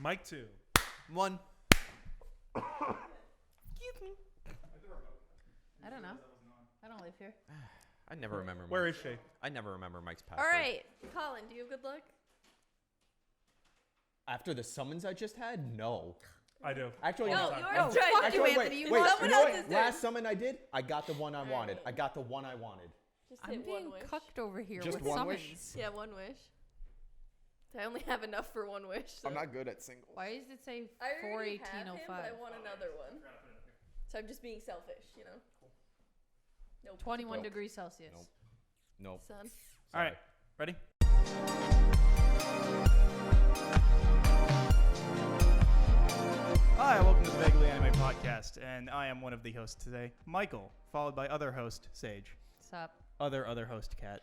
Mike 2. 1. I don't know. I don't live here. I never remember. Where is she? I never remember Mike's All password. right, Colin, do you have good luck? After the summons I just had, no. I do. Actually, No, no. you're No, trying fuck to you, do Anthony. Anthony. You Wait, Someone you know else what? is doing. Last summon I did, I got the one I wanted. right. I got the one I wanted. Just I'm hit being one wish. cucked over here Just with one summons. wish? Yeah, one wish. I only have enough for one wish. So. I'm not good at singles. Why does it say I already have him, 41805? but I want another one. So I'm just being selfish, you know. Nope. 21 Nope. degrees Celsius. Nope. Nope. Son. All right. Ready? Hi, welcome to the Vaguely Anime Podcast, and I am one of the hosts today, Michael, followed by other host, Sage. Sup? Other host, Kat.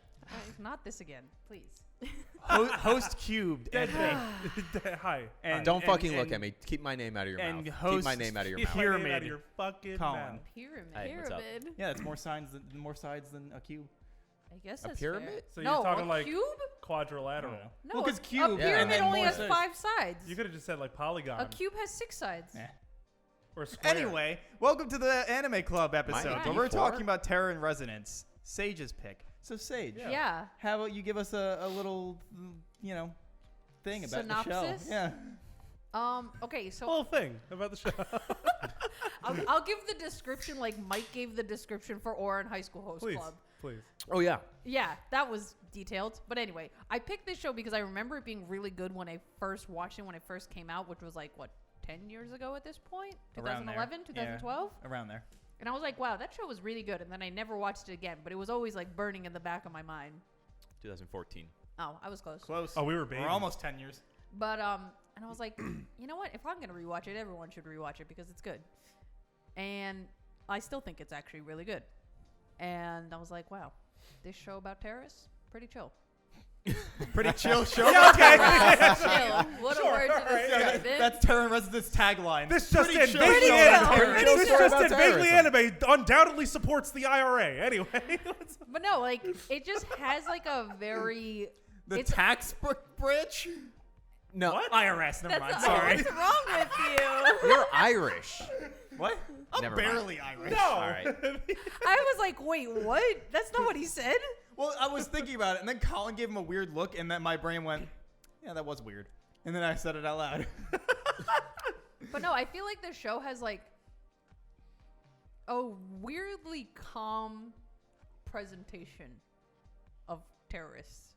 Not this again, please. Host Cubed. and Hi. And Don't fucking look at me. Keep my name out of your and mouth. host Keep my name out of your mouth. Pyramid. Out of your fucking Colin. mouth. Pyramid. Hey, what's up? Pyramid. Yeah, that's more sides than a cube. I guess A that's pyramid? fair. So no, you're talking a like cube? quadrilateral. No, Well, 'cause a cube- Yeah, and pyramid then only more has sides. 5 sides. You could have just said like polygon A cube has 6 sides. Eh. or square. Anyway, welcome to the Anime Club episode Mine where we're D4? talking about Terror in Resonance. Sage's pick. So Sage, Yeah. how about you give us a little, thing about Synopsis? the show? Yeah. Okay, so whole thing about the show. I'll give the description like Mike gave the description for Oran High School Host Please, Club. please. Oh, yeah. Yeah, that was detailed. But anyway, I picked this show because I remember it being really good when I first watched it when it first came out, which was like, what, 10 years ago at this point? Around there. 2011, 2012? Yeah, around there. And I was like, wow, that show was really good. And then I never watched it again, but it was always like burning in the back of my mind. 2014. Oh, I was close. Close. Oh, we were babies. We're almost 10 years. But and I was like, you know what? If I'm gonna rewatch it, everyone should rewatch it because it's good. And I still think it's actually really good. And I was like, wow, this show about terrorists, pretty chill. Pretty chill show. Yeah, okay. Chill. What a word to describe it. That's Terror in Resonance tagline. This just Pretty in. chill Vaguely show Anime. about terrorism. chill This story just about in. Vaguely terrorism. Anime undoubtedly supports the IRA. Anyway. But no, like it just has like a very The it's- tax bridge? No. What? IRS, never mind. That's Sorry. what's wrong with you? You're Irish. What? I'm Never mind. barely Irish. No. All right. I was like, wait, what? That's not what he said. Well, I was thinking about it, and then Colin gave him a weird look, and then my brain went, yeah, that was weird. And then I said it out loud. But no, I feel like the show has like a weirdly calm presentation of terrorists.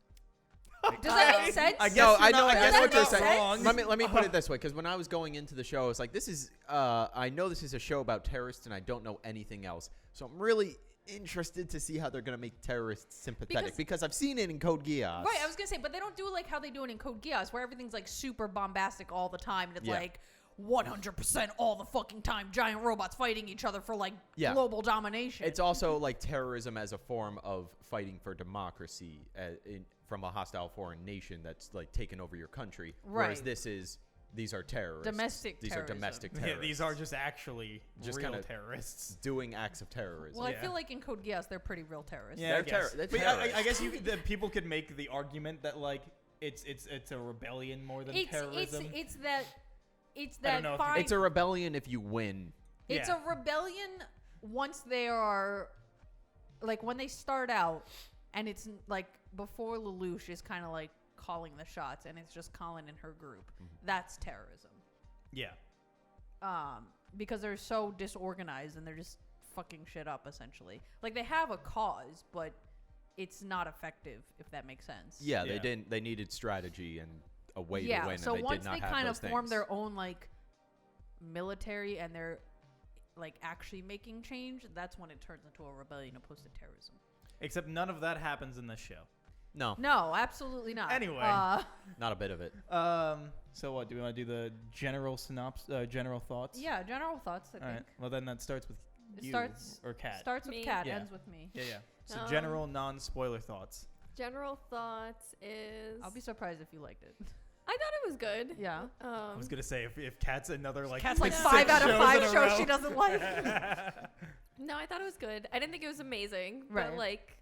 Does that make sense? I guess No, you're I not- know. I I guess guess what you're you're not saying. wrong. Let me put it this way, because when I was going into the show, I was like, "This is." I know this is a show about terrorists, and I don't know anything else. So I'm really interested to see how they're gonna make terrorists sympathetic, because I've seen it in Code Geass. Right, I was gonna say, but they don't do it like how they do it in Code Geass, where everything's like super bombastic all the time, and it's Yeah. like 100% all the fucking time, giant robots fighting each other for like Yeah. global domination. It's also like terrorism as a form of fighting for democracy from a hostile foreign nation that's like taken over your country. Whereas Right. these are terrorists. Domestic These terrorism. are domestic Yeah, terrorists. these are just actually Just real kinda- terrorists. doing acts of terrorism. well, I yeah. feel like in Code Geass they're pretty real terrorists. Yeah, They're terror- But terrorists. I guess the people could make the argument that like it's a rebellion more than terrorism. It's that I don't know if you- fine. It's a rebellion if you win. It's Yeah. a rebellion once they are, like, when they start out, and it's, like, before Lelouch is kind of, like, calling the shots, and it's just Colin and her group. That's terrorism. Yeah. Because they're so disorganized, and they're just fucking shit up, essentially. Like, they have a cause, but it's not effective, if that makes sense. Yeah, Yeah. they didn't. They needed strategy and a way to Yeah, win. so and they once did not they have kind of those form things. their own, like, military, and they're, like, actually making change, that's when it turns into a rebellion opposed to terrorism. Except none of that happens in this show. No, No, absolutely not. Anyway. not a bit of it. So what? Do we want to do the general general thoughts? Yeah, general thoughts, I All right. think. Well, then that starts with It you starts- or Kat. Starts with Me. Cat, Yeah. ends with me. Yeah. So Um, general non-spoiler thoughts. General thoughts is. I'll be surprised if you liked it. I thought it was good. Yeah. I was gonna say if Kat's another like Cat's like six 5 out of shows 5 in a shows row. she doesn't like. No, I thought it was good. I didn't think it was amazing, Right. but like,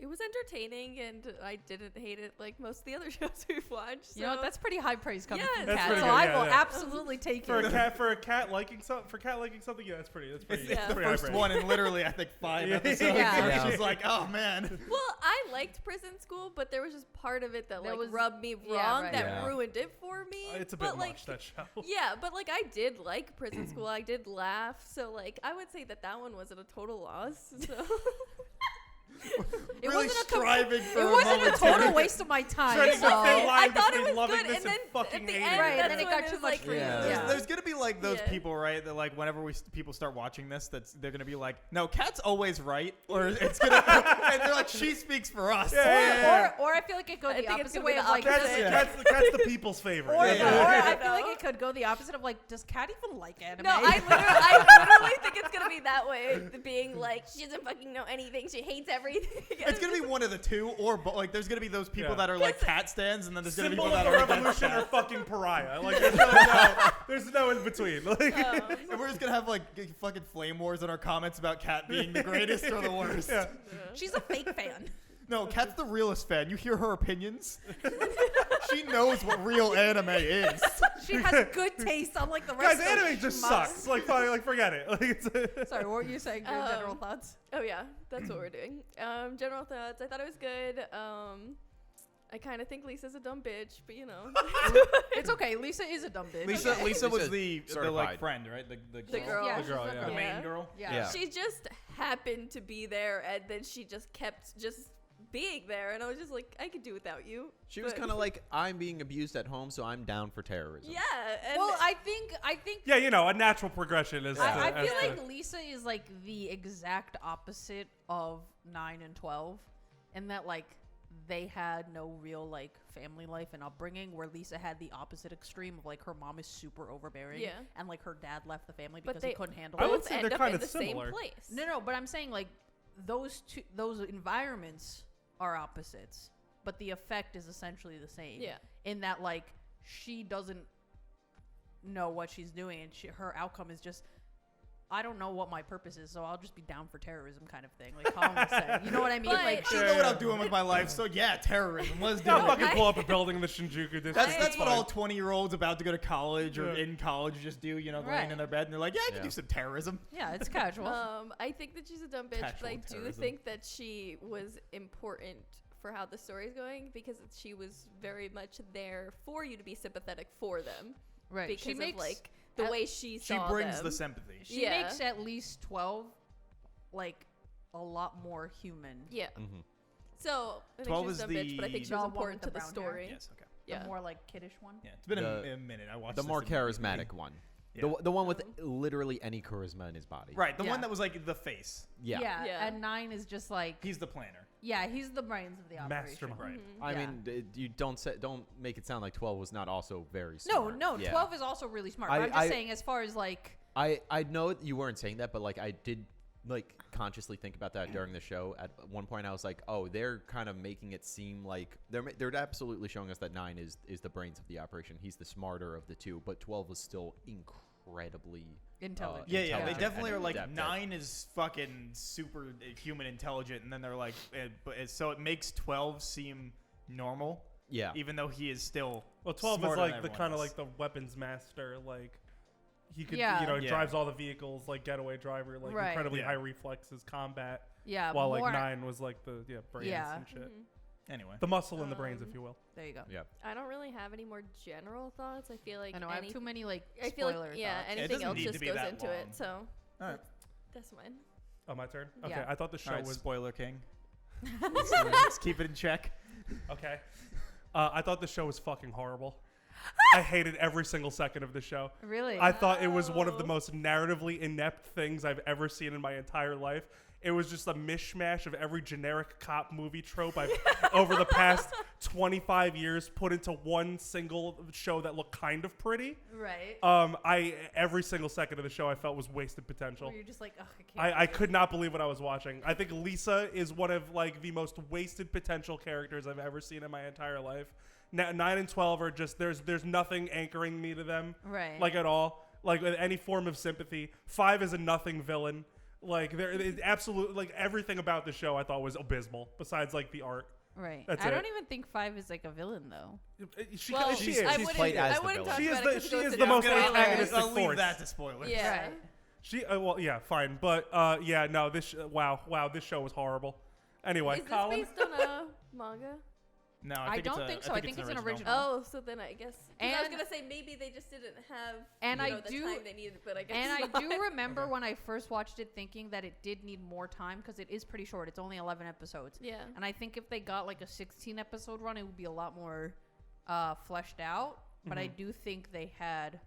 it was entertaining, and I didn't hate it like most of the other shows we've watched. You know what? so- That's pretty high praise coming Yeah, from that's Kat. pretty So good, I yeah, will yeah. absolutely take For it. a cat liking something, yeah, that's pretty. It's pretty Yeah. the pretty first high one in literally, I think, 5 Yeah. episodes. Yeah. Where Yeah. she's like, oh, man. Well, I liked Prison School, but there was just part of it that There like was- rubbed me yeah, wrong right. that Yeah. ruined it for me. It's a but, bit like, much, that show. Yeah, but like I did like Prison School. I did laugh. So like I would say that one wasn't a total loss. So It Really wasn't a striving for It a wasn't a momentary- total waste of my time. Treading So. the thin line I thought it between was loving good, this and then fucking at the hating end, it. Right, and that's then it when got was too much like, for you. Yeah. There's, Yeah. there's gonna be like those Yeah. people, right? That like whenever people start watching this, they're gonna be like, "No, Kat's always right," or it's gonna, and they're like, "She speaks for us." Or I feel like it goes I the think it's opposite gonna be way the of like. opposite. does- Cat's the people's favorite. Or, Yeah. or Yeah. I feel like it could go the opposite of like, does Kat even like anime? No, I literally think it's gonna be that way, being like she doesn't fucking know anything. She hates everything. It's gonna be one of the two, or like there's gonna be those people Yeah. that are like Cat stands, and then there's gonna be Symbol people of that the are against revolution or Kat. fucking pariah. Like there's really no, there's no in between. Like, And we're just gonna have like fucking flame wars in our comments about Kat being the greatest or the worst. yeah. She's a fake fan. No, Kat's the realest fan. You hear her opinions. She knows what real anime is. She has good taste, unlike the rest Guys, of anime just schmucks. sucks. Like, probably, like forget it. Like, it's Sorry, what were you saying? Your general thoughts? Oh yeah, that's what we're doing. General thoughts. I thought it was good. I kind of think Lisa's a dumb bitch, but you know. It's okay. Lisa is a dumb bitch. Lisa, Okay. Lisa was Lisa the certified. like friend, right? The girl. Yeah, The she's girl, a yeah. the girl. main Yeah. girl. Yeah. Yeah. She just happened to be there, and then she just kept just being there, and I was just like, I could do without you. She was But- kind of like, I'm being abused at home, so I'm down for terrorism. Yeah. And Well, I think yeah, you know, a natural progression is. I as feel the- like Lisa is like the exact opposite of 9 and 12, in that like they had no real like family life and upbringing, where Lisa had the opposite extreme of like her mom is super overbearing, Yeah. and like her dad left the family But because he they couldn't handle I it. would both say end they're up kinda in the similar. same place. No, but I'm saying like those environments are opposites, but the effect is essentially the same. Yeah. In that like she doesn't know what she's doing, and her outcome is just, I don't know what my purpose is, so I'll just be down for terrorism kind of thing. Like Colin was saying, you know what I mean? But- Like I don't know what I'm doing with my life, so yeah, terrorism. Let's do I'll it. fucking pull up a building in the Shinjuku district. That's what fine. all 20-year-olds about to go to college or Yeah. in college just do. You know, laying Right. in their bed and they're like, yeah, I can Yeah. do some terrorism. yeah, it's casual. I think that she's a dumb bitch, but I Casual do terrorism. think that she was important for how the story's going, because she was very much there for you to be sympathetic for them, right. because She makes of like the at- way she She saw brings them. the sympathy. she Yeah. makes at least 12 like a lot more human. Yeah. Mhm. So I think 12 she's is a dumb bitch, but I think she the was one important with to the the brown hair? story. Yes, okay. Yeah. The more like kiddish one. Yeah, it's been The- a minute. I watched The this more in the beginning. charismatic one. Yeah. The one with literally any charisma in his body. Right, the Yeah. one that was like the face. Yeah. Yeah. And 9 is just like, He's the planner. yeah, he's the brains of the operation. Mastermind. Right. Mhm. I Yeah. mean, you don't make it sound like 12 was not also very No, smart. no, Yeah. 12 is also really smart. I- But I'm just I- saying, as far as like, I know you weren't saying that, but like I did like consciously think about that during the show. At one point, I was like, oh, they're kind of making it seem like they're absolutely showing us that 9 is the brains of the operation. He's the smarter of the two, but 12 was still incredibly intelligent. Yeah, yeah, they intelligent definitely and are like adept at- 9 is fucking super human intelligent, and then they're like, so it makes 12 seem normal, Yeah. even though he is still. Well, 12 is smarter than like the everyone kind of else. like the weapons master. Like he could, Yeah. you know, he Yeah. drives all the vehicles, like getaway driver, like Right. incredibly Yeah. high reflexes, combat. Yeah, While like more, 9 was like the brains Yeah. and shit. Mhm. Anyway, The muscle in the brains, if you will. There you go. Yeah. I don't really have any more general thoughts. I feel like I know I have too many like I feel spoiler like yeah, thoughts. anything doesn't else need to just be goes that into long. it. So all right, that's mine. Oh, my turn. Okay, Yeah. I thought the show all right, was spoiler king. Let's keep it in check. okay. I thought the show was fucking horrible. I hated every single second of the show. Really? I thought it was one of the Oh. most narratively inept things I've ever seen in my entire life. It was just a mishmash of every generic cop movie trope I've over the past 25 years put into one single show that looked kind of pretty. right. Every single second of the show I felt was wasted potential. Where you're just like, ugh, I can't. I could not believe what I was watching. I think Lisa is one of like the most wasted potential characters I've ever seen in my entire life. 9 and 12 are just there's nothing anchoring me to them Right. like at all, like with any form of sympathy. 5 is a nothing villain. Like absolute like everything about the show I thought was abysmal. Besides like the art. Right. That's I it. don't even think 5 is like a villain though. She Well, she she's- is. I she's wouldn't, played as I the wouldn't villain. talk She is about the- it 'cause it she goes is to the most spoilers. antagonistic I'll leave force. that to spoilers. Yeah. Right. She well yeah fine but yeah no this wow this show was horrible. Anyway, Is this Colin. based on a manga? No, I think don't it's a, think so. I think it's an original. Oh, so then I guess. 'Cause I was And- gonna say maybe they just didn't have And you know, I the do- time they needed, but I guess. And I not. do remember Okay. when I first watched it thinking that it did need more time because it is pretty short. It's only 11 episodes. Yeah. And I think if they got like a 16 episode run, it would be a lot more fleshed out. But I do think they had,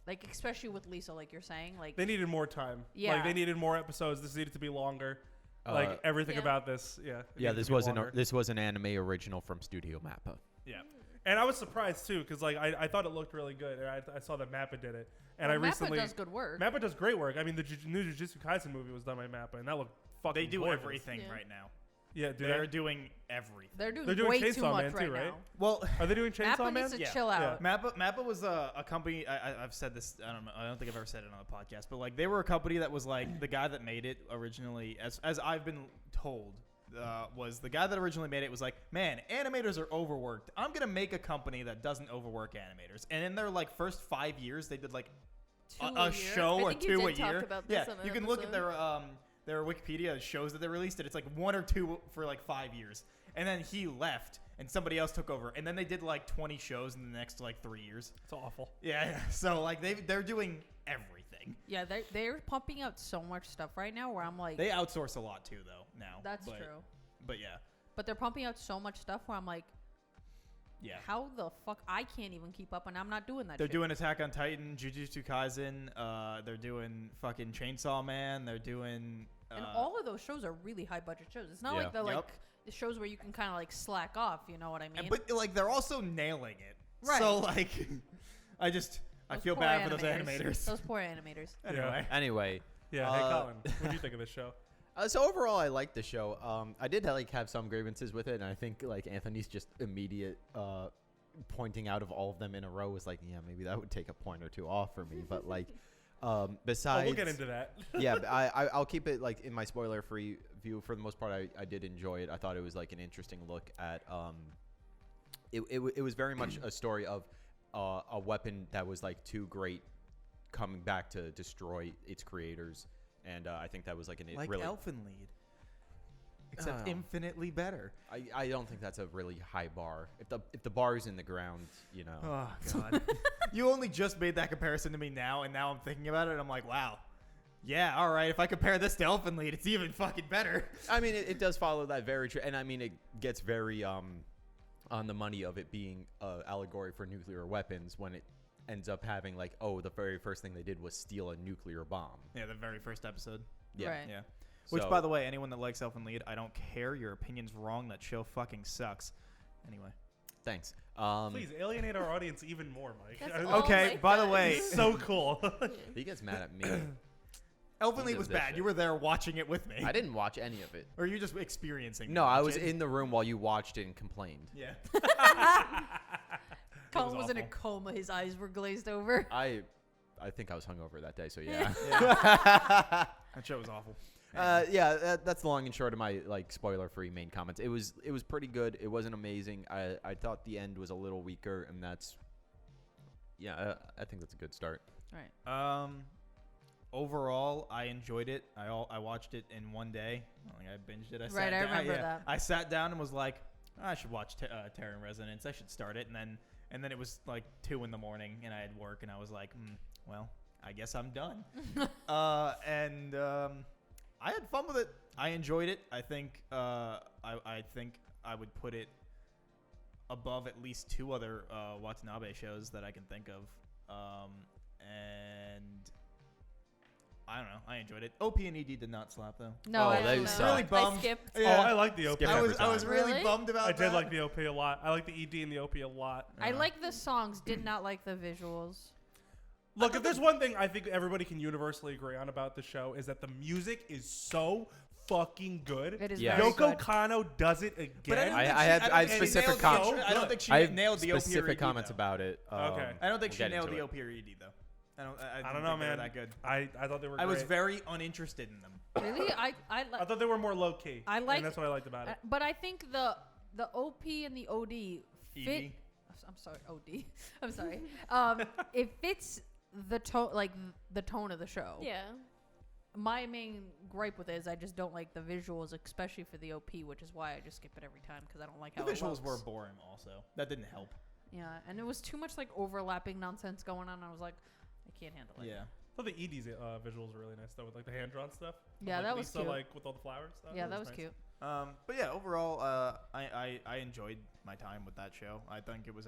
like, especially with Lisa, like you're saying, like, They needed more time. Yeah. Like they needed more episodes. This needed to be longer. Uh, Like everything Yeah. about this, yeah. it Yeah, needed this to be was longer. this was an anime original from Studio Mappa. Yeah. And I was surprised too, because like I thought it looked really good. And I saw that Mappa did it, and well, I recently Mappa does good work. Mappa does great work. I mean, the new Jujutsu Kaisen movie was done by Mappa, and that looked fucking. They do gorgeous. everything Yeah. right now. Yeah, do They're they? doing everything. They're doing, They're doing way Chainsaw too much Man too, right right? now. Well, Are they doing Chainsaw Mappa Man? needs to Yeah. chill out. Mappa was a company. I've said this. I don't think I've ever said it on a podcast, but like they were a company that was like the guy that made it originally, as I've been told, was the guy that originally made it was like, man, animators are overworked. I'm gonna make a company that doesn't overwork animators. And in their like first 5 years, they did like Two a year. show I or think you two did a year. Talk about Yeah, this on an you can look at episode. their Wikipedia shows that they released it. It's like 1 or 2 for like 5 years, and then he left and somebody else took over, and then they did like 20 shows in the next like 3 years. It's awful. Yeah. So like they're doing everything. Yeah, they're pumping out so much stuff right now where I'm like, They outsource a lot too, though. Now. that's but, true. But yeah, But they're pumping out so much stuff where I'm like, yeah. how the fuck I can't even keep up and I'm not doing that They're shit. doing Attack on Titan, Jujutsu Kaisen. They're doing fucking Chainsaw Man. They're doing. And all of those shows are really high budget shows. It's not Yeah. like the Yep. like the shows where you can kind of like slack off. You know what I mean? But like they're also nailing it. Right. So like, I Those feel poor bad for those animators. Those poor animators. Anyway. Anyway, Yeah. Hey, Uh, Colin, what do you think of this show? so overall, I liked the show. I did like have some grievances with it, and I think like Anthony's just immediate pointing out of all of them in a row was like, yeah, maybe that would take a point or two off for me. But like, besides, Oh, we'll get into that. yeah, but I'll keep it like in my spoiler-free view. For the most part, I did enjoy it. I thought it was like an interesting look at. It was very much a story of a weapon that was like too great, coming back to destroy its creators, and I think that was like Like really. Elfenlied, except Oh. infinitely better. I don't think that's a really high bar. If the bar is in the ground, you know. Oh God! You only just made that comparison to me now, and now I'm thinking about it, and I'm like, wow. Yeah, all right. If I compare this to Elfenlied, it's even fucking better. I mean, it does follow that very true, and I mean, it gets very on the money of it being allegory for nuclear weapons when it ends up having like, oh, the very first thing they did was steal a nuclear bomb. Yeah, the very first episode. Yeah. Right. Yeah. Which, So- by the way, anyone that likes Elfenlied, I don't care. Your opinion's wrong. That show fucking sucks. Anyway. Thanks. Please alienate our audience even more, Mike. That's I- all Okay, Mike by the does. way, so cool. He gets mad at me. Elfenlied does was this bad. shit. You were there watching it with me. I didn't watch any of it. Or are you just experiencing No, I was it? in the room while you watched it and complained. Yeah. Colin was in a awful. coma. His eyes were glazed over. I think I was hungover that day, so yeah. That show was awful. That's the long and short of my like spoiler-free main comments. It was pretty good. It wasn't amazing. I thought the end was a little weaker, and that's I think that's a good start. Right. Overall, I enjoyed it. I watched it in one day. Like I binged it. Right, I remember that. I sat down and was like, I should watch Terror in Resonance. I should start it, and then it was like 2 a.m, and I had work, and I was like, well, I guess I'm done. I had fun with it. I enjoyed it. I think I think I would put it above at least 2 other Watanabe shows that I can think of. And I don't know. I enjoyed it. OP and ED did not slap though. No, Oh, I they don't suck. know. Really bummed. I skipped. Oh, I like the OP. Skip I every was time. really Really? bummed about I that. did like the OP a lot. I like the ED and the OP a lot. I like the songs. Did not like the visuals. Look, if there's one thing I think everybody can universally agree on about the show is that the music is so fucking good. It is Yeah. very Yoko good. Kanno does it again. But I don't I- think I she- have- don't I have think she specific nailed the comments. OP. I don't think she I have nailed the OP or specific ED, comments though. about it. Okay. I don't think she we'll get nailed into the it. OP or ED though. I I don't didn't know, think they were man. that good. I thought they were. I was great. very uninterested in them. Really, I thought they were more low key. I like- and that's what I liked about it. but I think the OP and the OD fit. Evie? I'm sorry, OD. I'm sorry. It fits the tone, like the tone of the show. Yeah. My main gripe with it is I just don't like the visuals, especially for the OP, which is why I just skip it every time because I don't like The how it visuals were looks. boring. Also, that didn't help. Yeah, and it was too much like overlapping nonsense going on. I was like, I can't handle it. Yeah. I thought the Edie's visuals were really nice though, with like the hand drawn stuff. Yeah, like that was Lisa, cute. like with all the flowers stuff. Yeah, that was nice. cute. But yeah, overall, I enjoyed my time with that show. I think it was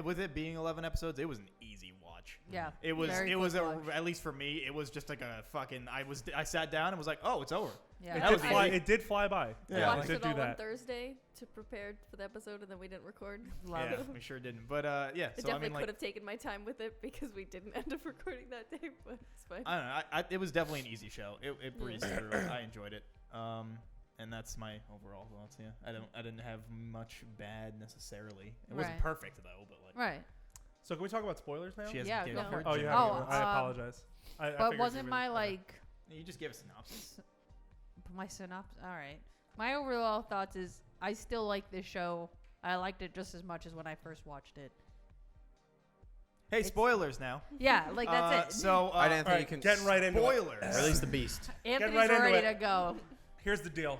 with it being 11 episodes, it was an easy watch. Yeah, It was very it was quick watch. at least for me, it was just like a fucking. I sat down and was like, oh, it's over. Yeah, It That did was fly. easy. It did fly by. Yeah, Yeah, like- it Watched did it do all on that. Thursday to prepare for the episode, and then we didn't record. Love Yeah, it. we sure didn't. But yeah, I so I definitely mean, like, could have taken my time with it because we didn't end up recording that day, but it's fine. I don't know. It was definitely an easy show. It breezed Yeah. through. I enjoyed it. And that's my overall thoughts. Yeah, I didn't have much bad necessarily. It wasn't Right. perfect though, but like Right. So can we talk about spoilers now? she hasn't Yeah, given go her. for Oh, gen- you Oh, haven't. I apologize. I But figured wasn't you my would- like You just gave a synopsis. my synopsis? All right. My overall thoughts is I still like this show. I liked it just as much as when I first watched it. Hey, spoilers now. Yeah, like that's it. So I didn't All think right, you can getting right into it. spoilers. release the beast. Anthony's right into ready it. to go. Here's the deal.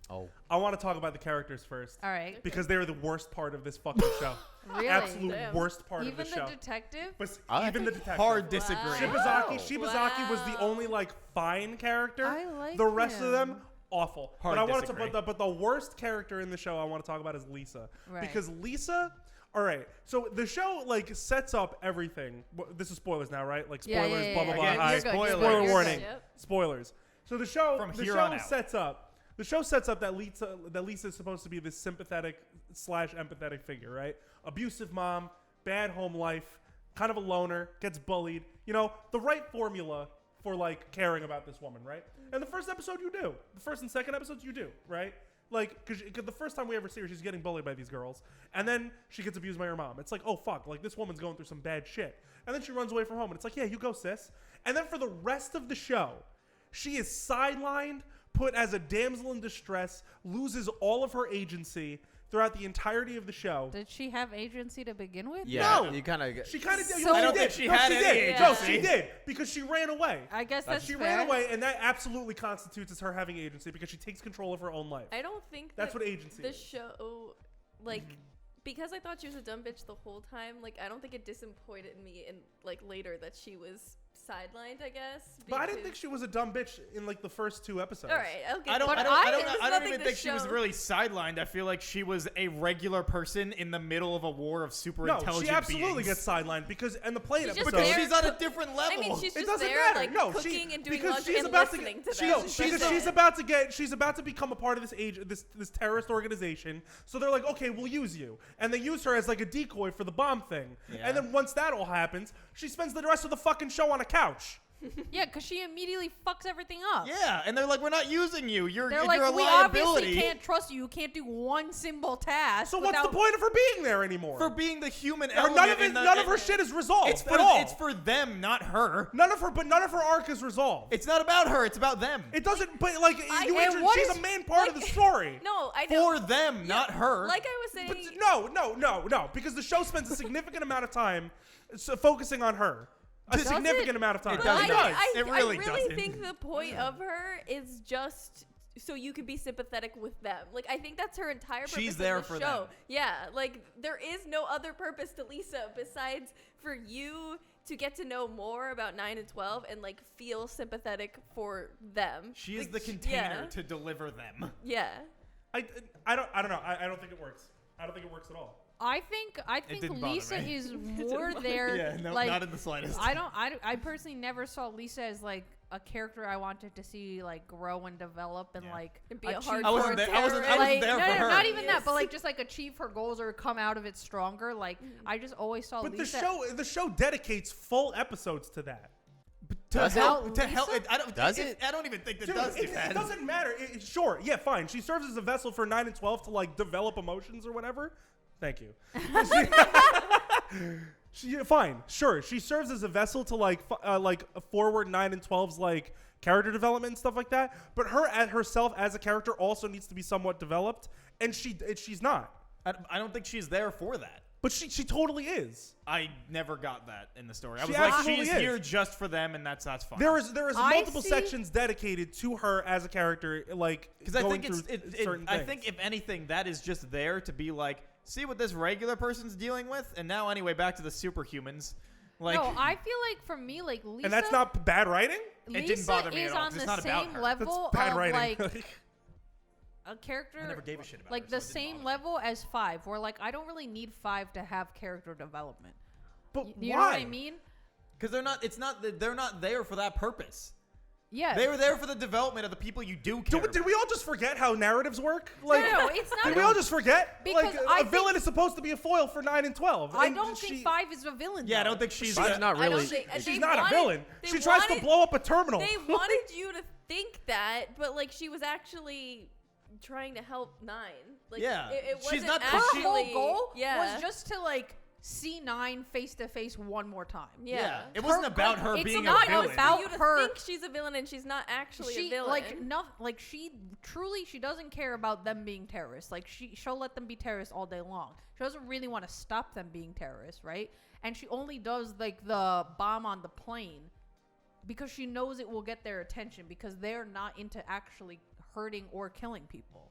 Oh, I want to talk about the characters first All right. because they are the worst part of this fucking show. Really? Absolute Damn. worst part Even of the the show. detective? But I even the think detective. Hard disagree. Wow. Shibazaki was the Wow. only like fine character. I like the rest of them him. awful. Hard but I wanted disagree. but the worst character in the show I want to talk about is Lisa. Right. Because Lisa, all right. So the show like sets up everything. This is spoilers now, right? Like Yeah, spoilers, yeah, blah yeah, blah yeah. blah. Again, You're good, you're spoilers. good, Spoiler you're warning. good. Yep. Spoilers. So the show From the here show on out. sets up. The show sets up that Lisa is supposed to be this sympathetic / empathetic figure, right? Abusive mom, bad home life, kind of a loner, gets bullied. You know, the right formula for like caring about this woman, right? And the first episode you do. The first and second episodes you do, right? Like, because the first time we ever see her, she's getting bullied by these girls. And then she gets abused by her mom. It's like, oh, fuck. Like, this woman's going through some bad shit. And then she runs away from home. And it's like, yeah, you go, sis. And then for the rest of the show, she is sidelined, put as a damsel in distress, loses all of her agency throughout the entirety of the show. Did she have agency to begin with? yeah. No. You kind of. She kind of did. So- I don't think she had any did. No, agency. she did. Because she ran away. I guess that's She fair. ran away, and that absolutely constitutes as her having agency because she takes control of her own life. I don't think That's that what agency the is. show, like, because I thought she was a dumb bitch the whole time. Like, I don't think it disappointed me in like later that she was sidelined. I guess. But I didn't because- think she was a dumb bitch in like the first two episodes. All right, okay. I don't. But I don't. I- I don't, there's I don't nothing even to think she was show. really sidelined. I feel like she was a regular person in the middle of a war of super No, intelligent she absolutely beings. gets sidelined because in the plane She's just episode. because there she's on a cook- different level. I mean, she's It just doesn't there, matter. like No, cooking and doing because lunch she's and about listening to, to she, them. because she's about to become a part of this terrorist organization. So they're like, okay, we'll use you, and they use her as like a decoy for the bomb thing. Yeah. And then once that all happens, she spends the rest of the fucking show on a couch. Yeah, because she immediately fucks everything up. Yeah, and they're like, we're not using you. You're They're you're like, a we liability obviously can't trust you. You can't do one simple task. So what's the without- point of her being there anymore? for being the human Or element. none of her shit is resolved It's for at all. it's for them, not her. none of her arc is resolved. It's not about her. It's about them. It doesn't. But like, and what she's is- a main part of the story. No, I for don't. them, not her. Like I was saying. But no, because the show spends a significant amount of time focusing on her. A Does it? significant amount of time. It But does I, not. I, It I really really doesn't. think the point of her is just so you could be sympathetic with them. Like I think that's her entire purpose. She's of there the for show. them. Yeah, like there is no other purpose to Lisa besides for you to get to know more about 9 and 12 and like feel sympathetic for them. She is Like, the container yeah. to deliver them. Yeah. I don't know. I don't think it works. I don't think it works at all. I think didn't bother Lisa me. is more there. Yeah, no, like, not in the slightest. I personally never saw Lisa as like a character I wanted to see like grow and develop and Yeah. like And be a achieve hardcore I wasn't there- I wasn't- I like, wasn't there no, for no, her. not even that, but Yes. like just like achieve her goals or come out of it stronger. Like I just always saw But Lisa. the show dedicates full episodes to that. To Does it? help, to Lisa? help. I don't. Does it? I don't even think that Dude, does do it that. doesn't matter. Sure, yeah, fine. She serves as a vessel for 9 and 12 to like develop emotions or whatever. Thank you. Fine, sure. She serves as a vessel to like forward 9 and 12's like character development and stuff like that. But her herself as a character also needs to be somewhat developed, and she's not. I don't think she's there for that. But she totally is. I never got that in the story. I She was like, absolutely she's is. here just for them, and that's fine. There is I multiple see- sections dedicated to her as a character, like Because I going think through certain I things. think if anything, that is just there to be like, see what this regular person's dealing with, and now anyway, back to the superhumans. Like, no, I feel like for me, like Lisa, and that's not bad writing. It didn't Lisa bother me at is all, on 'cause it's the not about same her. level That's bad of writing. like a character. I never gave a shit about like her, so the it didn't same bother me. level as 5, where like I don't really need 5 to have character development. But You why? know what I mean? because they're not. It's not. They're not there for that purpose. Yeah. They were there for the development of the people you do care. Did we all just forget how narratives work? Like, no, it's not. did we all just forget? Because Like, I a villain think- is supposed to be a foil for 9 and 12. I and don't she- think 5 is a villain. Yeah, I though. don't think she's. She's not I don't really. think- She's they not wanted- a villain. they She tries to wanted- blow up a terminal. They wanted you to think that, but like she was actually trying to help 9. Like, Yeah. it She's wasn't not- Her actually, whole goal yeah. was just to like see 9 face to face one more time. Yeah. It wasn't Her about goal- her it's being not a villain. about you to her- think she's a villain and she's not actually She a villain. like she truly she doesn't care about them being terrorists. Like she'll let them be terrorists all day long. She doesn't really want to stop them being terrorists, right? And she only does like the bomb on the plane because she knows it will get their attention because they're not into actually hurting or killing people.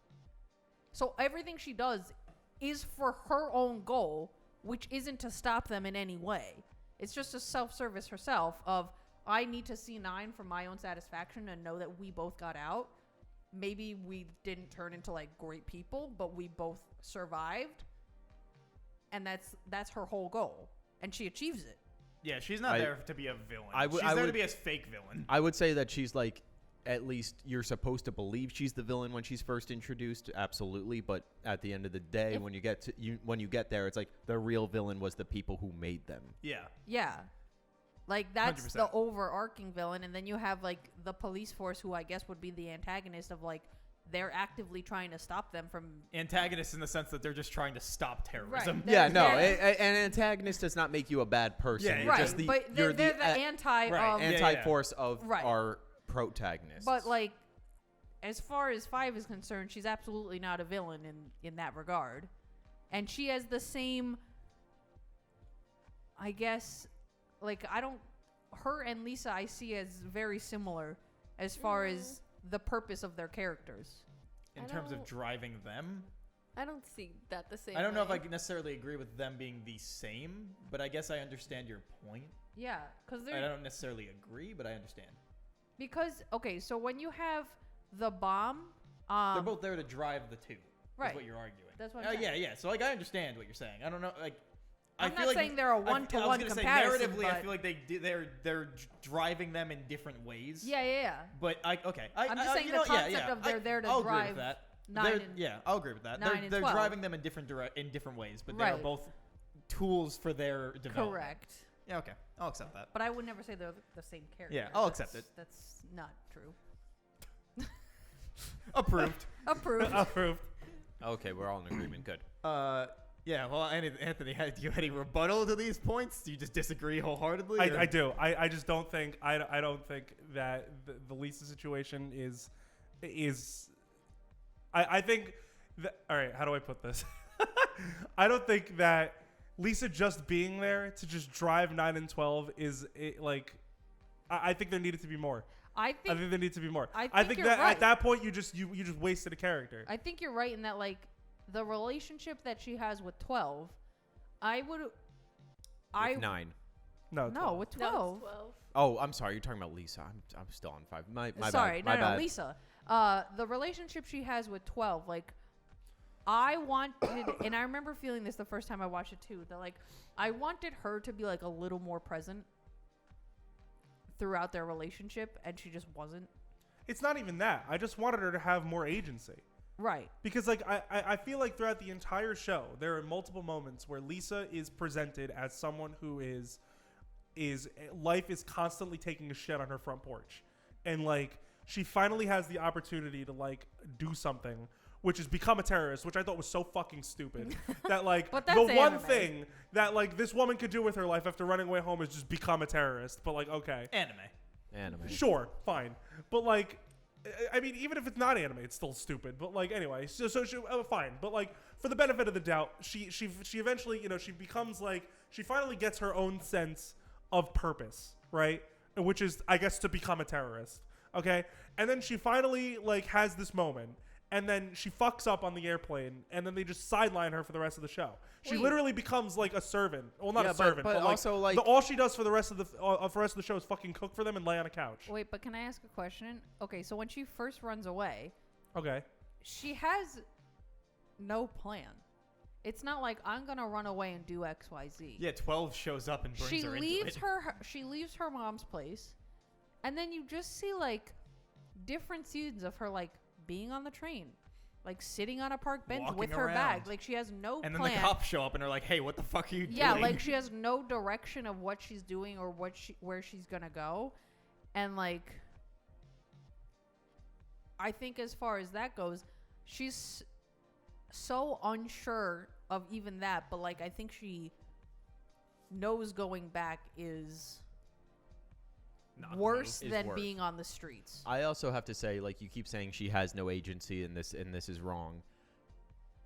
So everything she does is for her own goal, which isn't to stop them in any way. It's just a self-service herself of, I need to see 9 for my own satisfaction and know that we both got out. Maybe we didn't turn into like great people, but we both survived. And that's her whole goal. And she achieves it. Yeah, she's not I- there to be a villain. I would- she's I there to would- be a fake villain. I would say that she's like, at least you're supposed to believe she's the villain when she's first introduced, absolutely. But at the end of the day, If- when you get there, it's like the real villain was the people who made them. Yeah. Yeah. Like that's 100%. the overarching villain. And then you have like the police force, who I guess would be the antagonist of like, they're actively trying to stop them from. Antagonists in the sense that they're just trying to stop terrorism. Right. Yeah, no, They're- an antagonist does not make you a bad person. Yeah, You're Right, just the, but you're they're the a- anti right, of. and- anti-force of Right. our protagonists. But like, as far as 5 is concerned, she's absolutely not a villain in that regard, and she has the same. I guess, like I don't. Her and Lisa, I see as very similar, as far as the purpose of their characters. In I terms of don't- driving them, I don't see that the same I don't know if way. I necessarily agree with them being the same, but I guess I understand your point. Yeah, because I they're don't necessarily agree, but I understand. because okay, so when you have the bomb, They're both there to drive the two. right. Is what you're arguing. That's what I'm saying. Yeah, yeah. So like, I understand what you're saying. I don't know, like. I'm I not feel like saying they're a I was one-to-one gonna say, comparison, narratively, I but- feel like they're driving them in different ways. yeah, yeah, yeah. But I'm I'm just saying the concept of they're there to I'll agree drive with that. 9 They're- and yeah, I'll agree with that. 9 They're and they're 12. driving them in different ways, but they're Right. both tools for their development. correct. Yeah, okay, I'll accept that. But I would never say they're the same character. Yeah, I'll accept it. That's not true. Approved. Approved. Approved. okay, we're all in agreement. Good. Yeah. Well, Anthony, do you have any rebuttal to these points? Do you just disagree wholeheartedly? or- I do. I just don't think I don't think that the Lisa situation is. I think that, all right. How do I put this? I don't think that Lisa just being there to just drive 9 and 12 is like. I think there needed to be more. I I think think there needs to be more. I I think think you're that right. at that point you just wasted a character. I think you're right in that like the relationship that she has with 12, I would I With 9. No. no with No, 12. it's 12. Oh, I'm sorry. You're talking about Lisa. I'm still on 5. My Sorry, bad. My no, bad. Lisa. The relationship she has with 12, like I wanted, and I remember feeling this the first time I watched it too. That like I wanted her to be like a little more present throughout their relationship, and she just wasn't. It's not even that. I just wanted her to have more agency. Right. Because like I feel like throughout the entire show there are multiple moments where Lisa is presented as someone who is life is constantly taking a shit on her front porch, and like she finally has the opportunity to like do something which is become a terrorist, which I thought was so fucking stupid. That like But the that's one anime. thing that like this woman could do with her life after running away home is just become a terrorist. But like, okay, Anime. sure, fine. But like, I mean, even if it's not anime, it's still stupid. But like, anyway, so she, fine. But like, for the benefit of the doubt, she eventually, she becomes like, she finally gets her own sense of purpose, right? Which is, I guess, to become a terrorist. Okay, and then she finally like has this moment, and then she fucks up on the airplane, and then they just sideline her for the rest of the show. She Wait. literally becomes like a servant. Well, not Yeah, a servant, but but also, like- all she does for the rest of the show is fucking cook for them and lay on a couch. Wait, but can I ask a question? Okay, so when she first runs away, Okay. she has no plan. It's not like I'm gonna run away and do X, Y, Z. Yeah, 12 shows up and brings She her leaves into it. she leaves her mom's place, and then you just see like different scenes of her like being on the train, like sitting on a park bench Walking with her bag. around. Like she has no And then plan. the cops show up and are like, "Hey, what the fuck are you Yeah, doing?" like she has no direction of what she's doing or where she's gonna go, and like I think as far as that goes, she's so unsure of even that. But like I think she knows going back is Not the worse Is than worse. being on the streets. I also have to say, like, you keep saying she has no agency and this is wrong.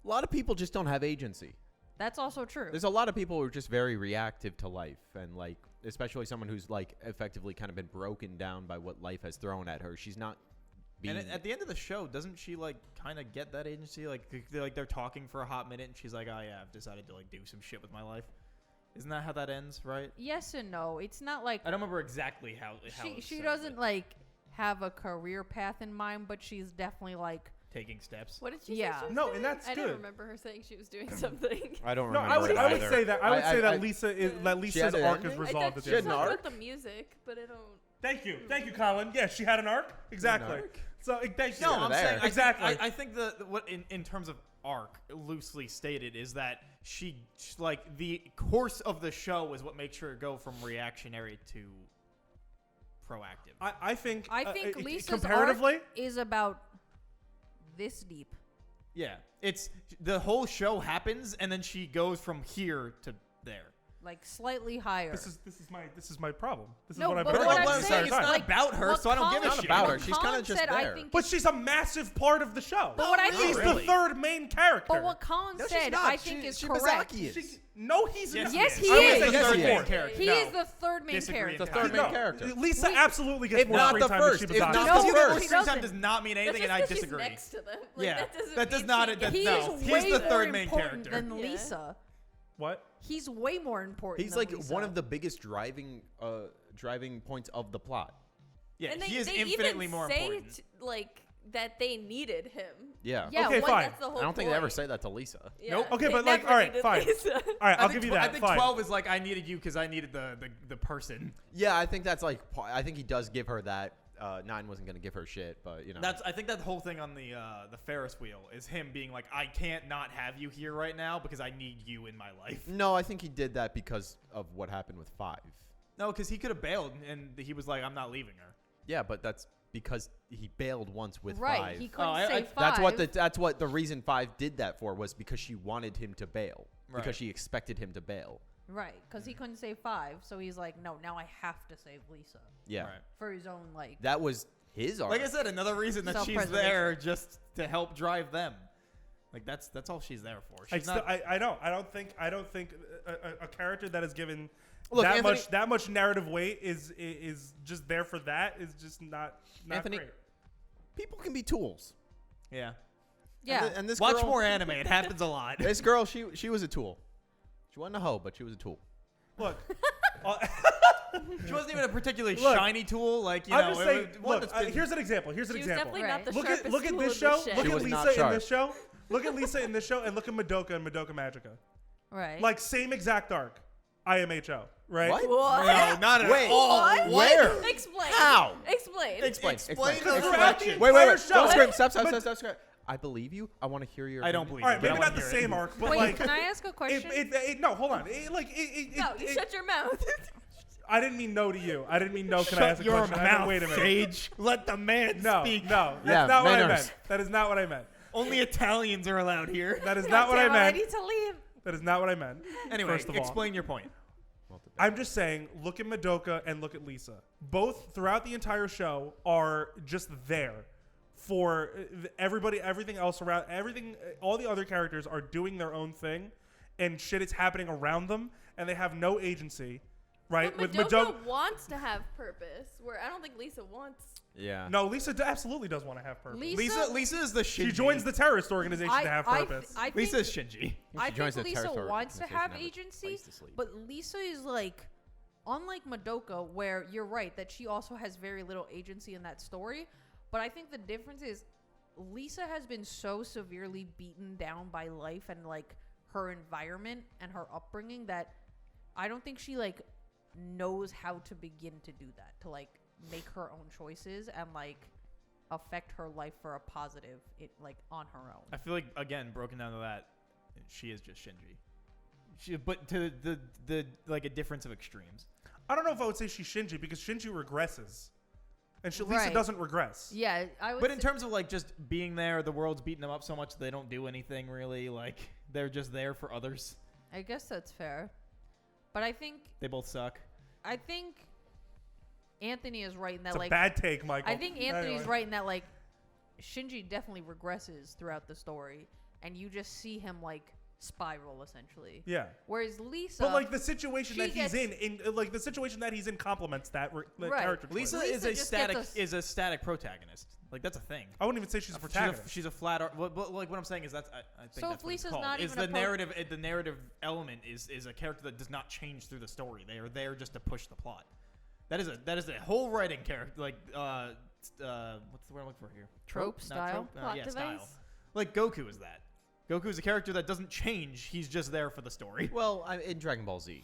A lot of people just don't have agency. That's also true. There's a lot of people who are just very reactive to life, and like, especially someone who's like effectively kind of been broken down by what life has thrown at her. She's not being. And at the end of the show, doesn't she like kind of get that agency? Like they're talking for a hot minute, and she's like, "Oh yeah, I've decided to like do some shit with my life." Isn't that how that ends? Right? Yes and no. It's not like I don't remember exactly how. she doesn't like have a career path in mind, but she's definitely like taking steps. What did she Yeah. say she was No, doing? and that's I good. don't remember her saying she was doing something. I don't No, remember. I would either. say that. I would say that I- Lisa is that She had Lisa's an arc is ending? I resolved thought at she the had end. an talked arc? about the music, but I don't. Thank you, Colin. Yeah, she had an arc. Exactly. arc? So thank you. No, Kinda I'm there. saying Exactly. I think what in terms of arc, loosely stated, is that she like the course of the show is what makes her go from reactionary to proactive. I think. Lisa's comparatively. arc is about this deep. Yeah, it's the whole show happens, and then she goes from here to there. Like slightly higher. This is my problem. This is No, what I've but been what arguing I'm the saying entire it's is, time. not like, about her, what so I don't give a Colin- shit. about her. what She's kinda Colin just said, I there. think But she's a massive part of the show. But what I She's think- the third main character. But what Colin No, she's said, not. I think is correct. Shibazaki is. No, he's Yes, not. Yes, he I would is. say Yes, he's he the is. fourth. Character. He No. is the third main Disagree character. The third main character. Lisa Wait, absolutely gets if more not screen the time first, than if Shibazaki. not No, the You first. think he screen time doesn't. does not mean That's anything, just and I 'cause she's disagree. next to them. Like, Yeah, that doesn't that does mean not- she that- gets- He's no, way he's the third more main important character. than Yeah. Lisa. What? He's way more important. He's than like Lisa. one of the biggest driving points of the plot. Yeah, and he is they infinitely even more say important. like that they needed him. Yeah. Yeah, Okay, what- fine. That's the whole I don't think they ever point. say that to Lisa. Yeah, Nope. Okay, they but, like, never all right, needed fine. Lisa. All right, I'll think give you tw- that. I think fine. 12 is like I needed you because I needed the person. Yeah, I think that's like. I think he does give her that. 9 wasn't gonna give her shit, but you know. I think that whole thing on the Ferris wheel is him being like, I can't not have you here right now because I need you in my life. No, I think he did that because of what happened with 5. No, because he could have bailed and he was like, I'm not leaving her. Yeah, but that's because he bailed once with right. 5. He couldn't I- say I- five. That's what the reason 5 did that for was because she wanted him to bail. Right. Because she expected him to bail. Right, because he couldn't say 5, so he's like, no, now I have to save Lisa Yeah. Right. for his own like. That was his arc. Like I said, another reason that she's Self-preservation. there just to help drive them. Like that's all she's there for. She's not. I don't think a character that is given Look, that Anthony- much narrative weight is just there for that is just not Anthony- great. People can be tools. yeah. Yeah, And this Watch girl, more anime. It happens a lot. This girl, she was a tool. She wasn't a hoe, but she was a tool. Look, She wasn't even a particularly Look, shiny tool. Like you I'm know, just it saying. was one Look, that's been- here's an example. Here's an She was example. definitely not the Right. sharpest Look at tool this in show. the shed. Look She at was not Lisa in sharp. this show. Look at Lisa in this show, and look at Madoka and Madoka Magica. right. Like same exact arc. IMHO. Right. What? What? no, not at Wait. all. What? Where? Explain. How? Explain. Explain. Explain Explain. those Throughout the directions. Wait. entire Don't show. scream. Stop. But- I believe you. I want to hear your. I don't opinion. believe All right, you, but maybe I not wanna the hear it. same arc, but Wait, like. can I ask a question? No, hold on. No, you shut your mouth. I didn't mean no to you. I didn't mean no. Can I Shut ask a your question? I meant, mouth, wait a minute. Sage. Let the man No, speak. no, that's Yeah, not what I manners. meant. That is not what I meant. Only Italians are allowed here. That is not what I Damn, meant. need to leave. That is not what I meant. Anyway, First of all. explain your point. I'm just saying, look at Madoka and look at Lisa. Both throughout the entire show are just there for everybody, everything else around, everything, all the other characters are doing their own thing and shit is happening around them and they have no agency, right? But Madoka wants to have purpose, where I don't think Lisa wants. Yeah. No, Lisa absolutely does want to have purpose. Lisa is the Shinji. She joins the terrorist organization to have purpose. I think, Lisa is Shinji. I joins think the Lisa terrorist wants to organization have to have a agency, place to sleep. but Lisa is like, unlike Madoka, where you're right that she also has very little agency in that story. But I think the difference is Lisa has been so severely beaten down by life and like her environment and her upbringing that I don't think she like knows how to begin to do that, to like make her own choices and like affect her life for a positive, like on her own. I feel like, again, broken down to that, she is just Shinji. But to the like a difference of extremes. I don't know if I would say she's Shinji because Shinji regresses. And Lisa Right. doesn't regress. Yeah, I would. But in terms of like just being there, the world's beating them up so much they don't do anything really. Like they're just there for others. I guess that's fair. But I think They both suck. Anthony is right in that It's a like bad take, Michael. I think Anthony's Anyway. right in that like Shinji definitely regresses throughout the story and you just see him like spiral essentially. Yeah. Whereas Lisa But like the situation she that he's gets- in like the situation that he's in complements that Right. character choice. Lisa, Lisa is a just static gets us- protagonist. Like that's a thing. I wouldn't even say she's a protagonist. She's a flat. But like what I'm saying is that's I think So that's if what it's Lisa's called. not Is even the a pro- narrative the narrative element is a character that does not change through the story. They are there just to push the plot. That is a whole writing character like what's the word I'm looking for here? Trope Not style? trope? Plot Yeah, device? style. Like Goku is that. Goku is a character that doesn't change. He's just there for the story. Well, in Dragon Ball Z.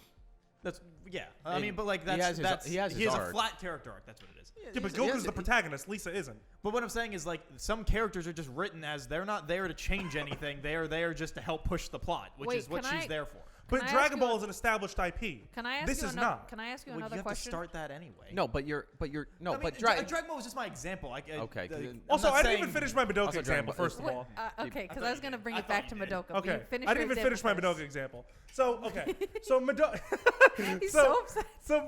That's yeah. I And mean, but like he has his- he has his a arc. flat character arc. That's what it is. Yeah, but Goku's the protagonist. Lisa isn't. But what I'm saying is like some characters are just written as they're not there to change anything. They are there just to help push the plot, which Wait, is what can she's I- there for. But I ask Dragon you Ball a- is an established IP. Can I ask This you is another not. Can I ask you Well, another you have question? to start that anyway. No, but you're no, I mean, but Dragon Ball was just my example. Okay, 'cause then- Also, I'm not I didn't even saying- finish my Madoka Also, Dragon example. Ball- First of What- all, okay, I because thought I was you gonna did. bring I it thought back you to did. Madoka. but okay, you finish I your didn't even finish my example Madoka first. example. So okay, so Madoka. He's so, so upset. So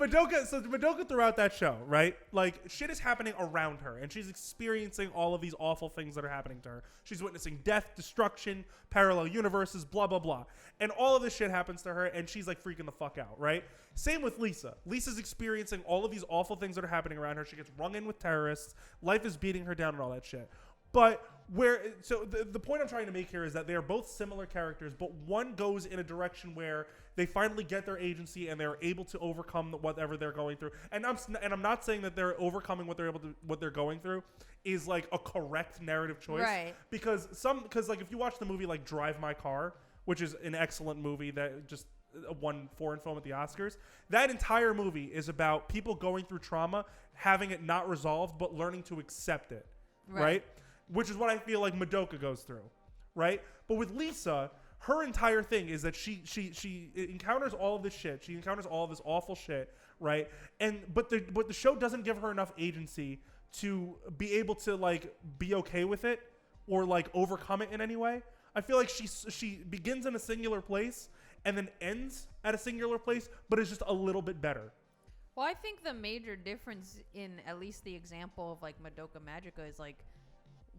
Madoka throughout that show, right? Like shit is happening around her, and she's experiencing all of these awful things that are happening to her. She's witnessing death, destruction, parallel universes, blah blah blah, and all of this shit happens to her, and she's like freaking the fuck out, right? Same with Lisa. Lisa's experiencing all of these awful things that are happening around her. She gets rung in with terrorists. Life is beating her down and all that shit. But the point I'm trying to make here is that they are both similar characters, but one goes in a direction where they finally get their agency and they're able to overcome whatever they're going through. And I'm not saying that they're overcoming what they're going through is like a correct narrative choice, Right. Because like if you watch the movie like Drive My Car, which is an excellent movie that just won foreign film at the Oscars, that entire movie is about people going through trauma, having it not resolved, but learning to accept it, right? Which is what I feel like Madoka goes through, right? But with Lisa, her entire thing is that she encounters all of this shit. She encounters all of this awful shit, right? But the show doesn't give her enough agency to be able to like be okay with it or like overcome it in any way. I feel like she begins in a singular place and then ends at a singular place, but is just a little bit better. Well, I think the major difference in at least the example of like Madoka Magica is like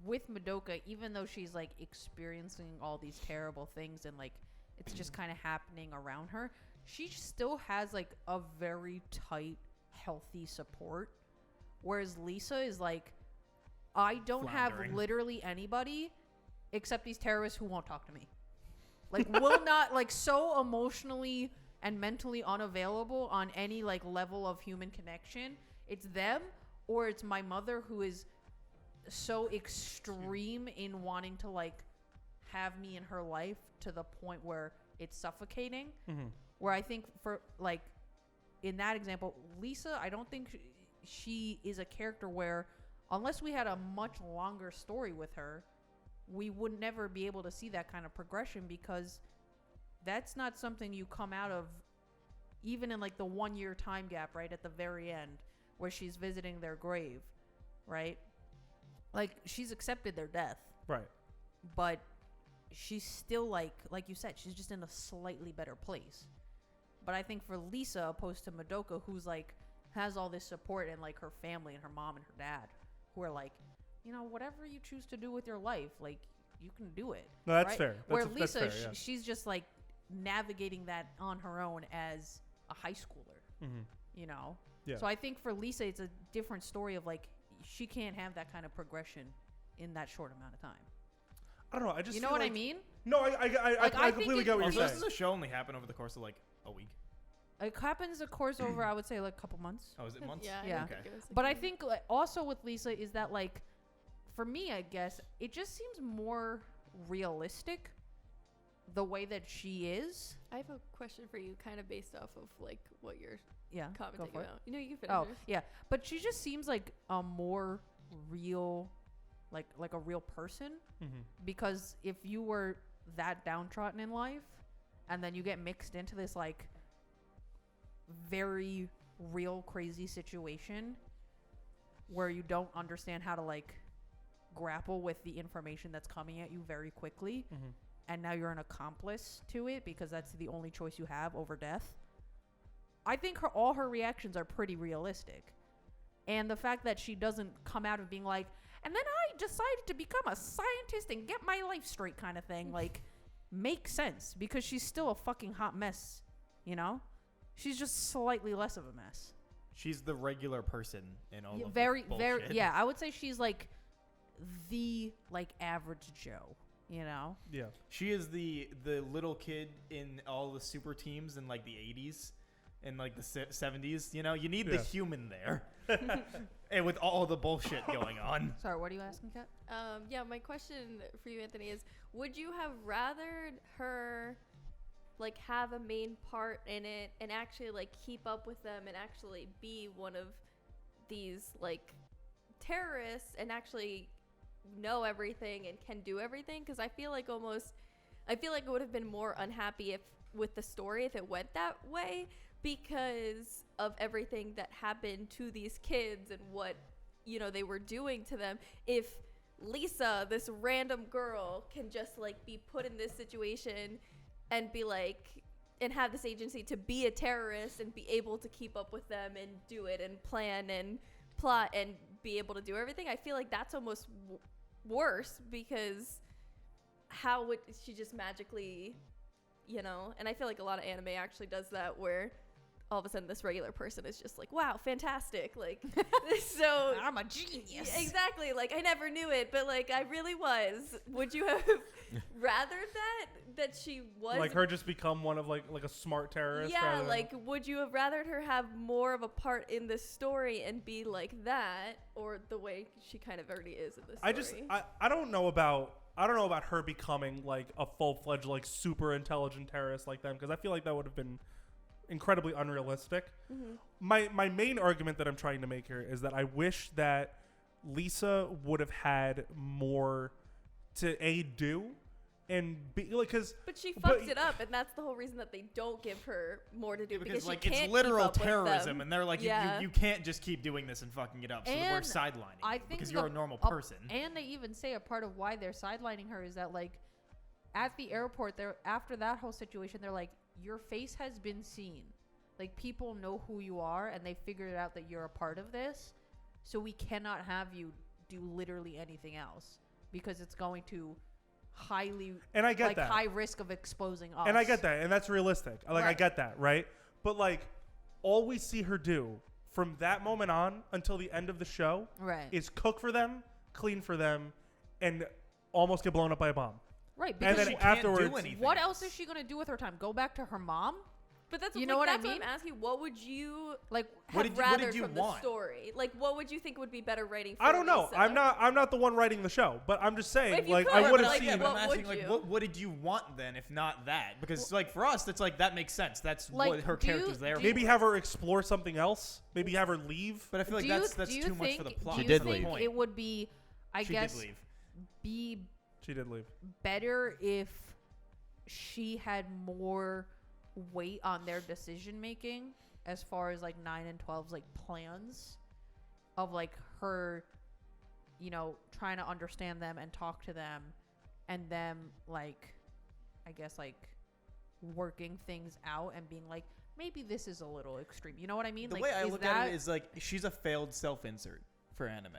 with Madoka, even though she's like experiencing all these terrible things and like it's just kind of happening around her, she still has like a very tight, healthy support. Whereas Lisa is like, I don't have Floundering. literally anybody except these terrorists who won't talk to me. Like, will not, like, so emotionally and mentally unavailable on any, like, level of human connection. It's them or it's my mother who is so extreme in wanting to, like, have me in her life to the point where it's suffocating. Mm-hmm. Where I think for, like, in that example, Lisa, I don't think she is a character where, unless we had a much longer story with her, we would never be able to see that kind of progression because that's not something you come out of even in like the 1 year time gap right at the very end where she's visiting their grave, right? Like she's accepted their death. Right. but she's still like you said, she's just in a slightly better place. But I think for Lisa, opposed to Madoka, who's like has all this support and like her family and her mom and her dad, who are like, you know, whatever you choose to do with your life, like you can do it. No, that's right? fair. Where That's Lisa, fair, yeah. she's just like navigating that on her own as a high schooler, you know? Yeah. So I think for Lisa, it's a different story of like, she can't have that kind of progression in that short amount of time. I don't know. I just You know feel what I like- mean? No, I I think completely it- get what Also, you're does saying. the show only happen over the course of like a week? It happens, of course, over, I would say, like a couple months. Oh, is it months? Yeah. I Yeah. don't think it was, like, But I a- think like, also with Lisa is that like, for me, I guess, it just seems more realistic the way that she is. I have a question for you, kind of based off of like what you're Yeah. go commenting for it. about. You know, you can finish. Oh, yours. yeah. But she just seems like a more real, like a real person. Because if you were that downtrodden in life and then you get mixed into this like very real crazy situation where you don't understand how to like grapple with the information that's coming at you very quickly, and now you're an accomplice to it because that's the only choice you have over death. I think all her reactions are pretty realistic. And the fact that she doesn't come out of being like, and then I decided to become a scientist and get my life straight kind of thing, like, makes sense because she's still a fucking hot mess, you know? She's just slightly less of a mess. She's the regular person in all Yeah, of very, the very, bullshit. yeah, I would say she's like the, like, average Joe, you know? Yeah. She is the little kid in all the super teams in like the 80s and like the 70s. You know, you need the Yeah. human there. And with all the bullshit going on. Sorry, what are you asking, Kat? Yeah, my question for you, Anthony, is would you have rathered her like have a main part in it and actually like keep up with them and actually be one of these like terrorists and actually know everything and can do everything? Because I feel like I would have been more unhappy with the story if it went that way, because of everything that happened to these kids and what, you know, they were doing to them. If Lisa, this random girl, can just like be put in this situation and be like, and have this agency to be a terrorist and be able to keep up with them and do it and plan and plot and be able to do everything, I feel like that's almost worse, because how would she just magically, you know? And I feel like a lot of anime actually does that, where all of a sudden this regular person is just like, wow, fantastic, like so I'm a genius. exactly, like I never knew it, but like I really was. Would you have rathered that she was Like her just become one of like a smart terrorist? yeah, rather than- like would you have rathered her have more of a part in this story and be like that, or the way she kind of already is in this story? I don't know about her becoming like a full-fledged like super intelligent terrorist like them, because I feel like that would have been incredibly unrealistic. My main argument that I'm trying to make here is that I wish that Lisa would have had more to do and be like, because But she fucks it up, and that's the whole reason that they don't give her more to do, Because she like can't it's keep literal up with terrorism, them. and they're like, Yeah. you can't just keep doing this and fucking it up. So we're And sidelining I you think because you're a the- normal a- person. And they even say a part of why they're sidelining her is that like at the airport, they're after that whole situation, they're like, your face has been seen. Like people know who you are, and they figured out that you're a part of this. So we cannot have you do literally anything else because it's going to highly and I get like that. high risk of exposing us. And I get that, and that's realistic. Like I Right. get that, right? But like, all we see her do from that moment on until the end of the show Right. is cook for them, clean for them, and almost get blown up by a bomb. Right. And Because then she can't do afterwards, anything. what else is she gonna do with her time? Go back to her mom? But that's You what, know like, what I that's mean? what I'm asking. What would you Like What have did you- what did rathered you from want? the story? Like, what would you think would be better writing for I don't know. Lisa? I'm not the one writing the show, but I'm just saying, If you like, could, I but, would have like, seen. Yeah, but what I'm asking, would like, you? what did you want then, if not that? Because, like, for us, it's like that makes sense. That's Like, what her do you- character's there do for. you- Maybe have her explore something else. Maybe have her leave. But I feel like do you, that's do you too much for the think- plot. Do She you did think leave. it would be, I She guess, did leave. be She did leave. better if she had more weight on their decision making as far as like 9 and 12's like plans of like her, you know, trying to understand them and talk to them and them like, I guess like working things out and being like, maybe this is a little extreme. You know what I mean? The like, way I is look that, at it is like she's a failed self-insert for anime.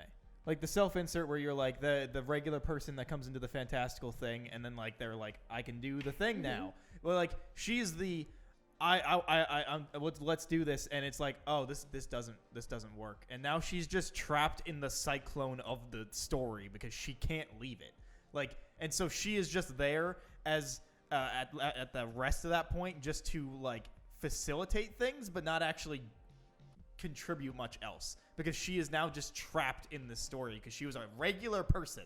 Like the self-insert where you're like the regular person that comes into the fantastical thing, and then like they're like, I can do the thing now. Well, like she's the I'm let's do this, and it's like, oh, this doesn't work, and now she's just trapped in the cyclone of the story because she can't leave it. Like, and so she is just there as at the rest of that point just to like facilitate things, but not actually contribute much else, because she is now just trapped in this story because she was a regular person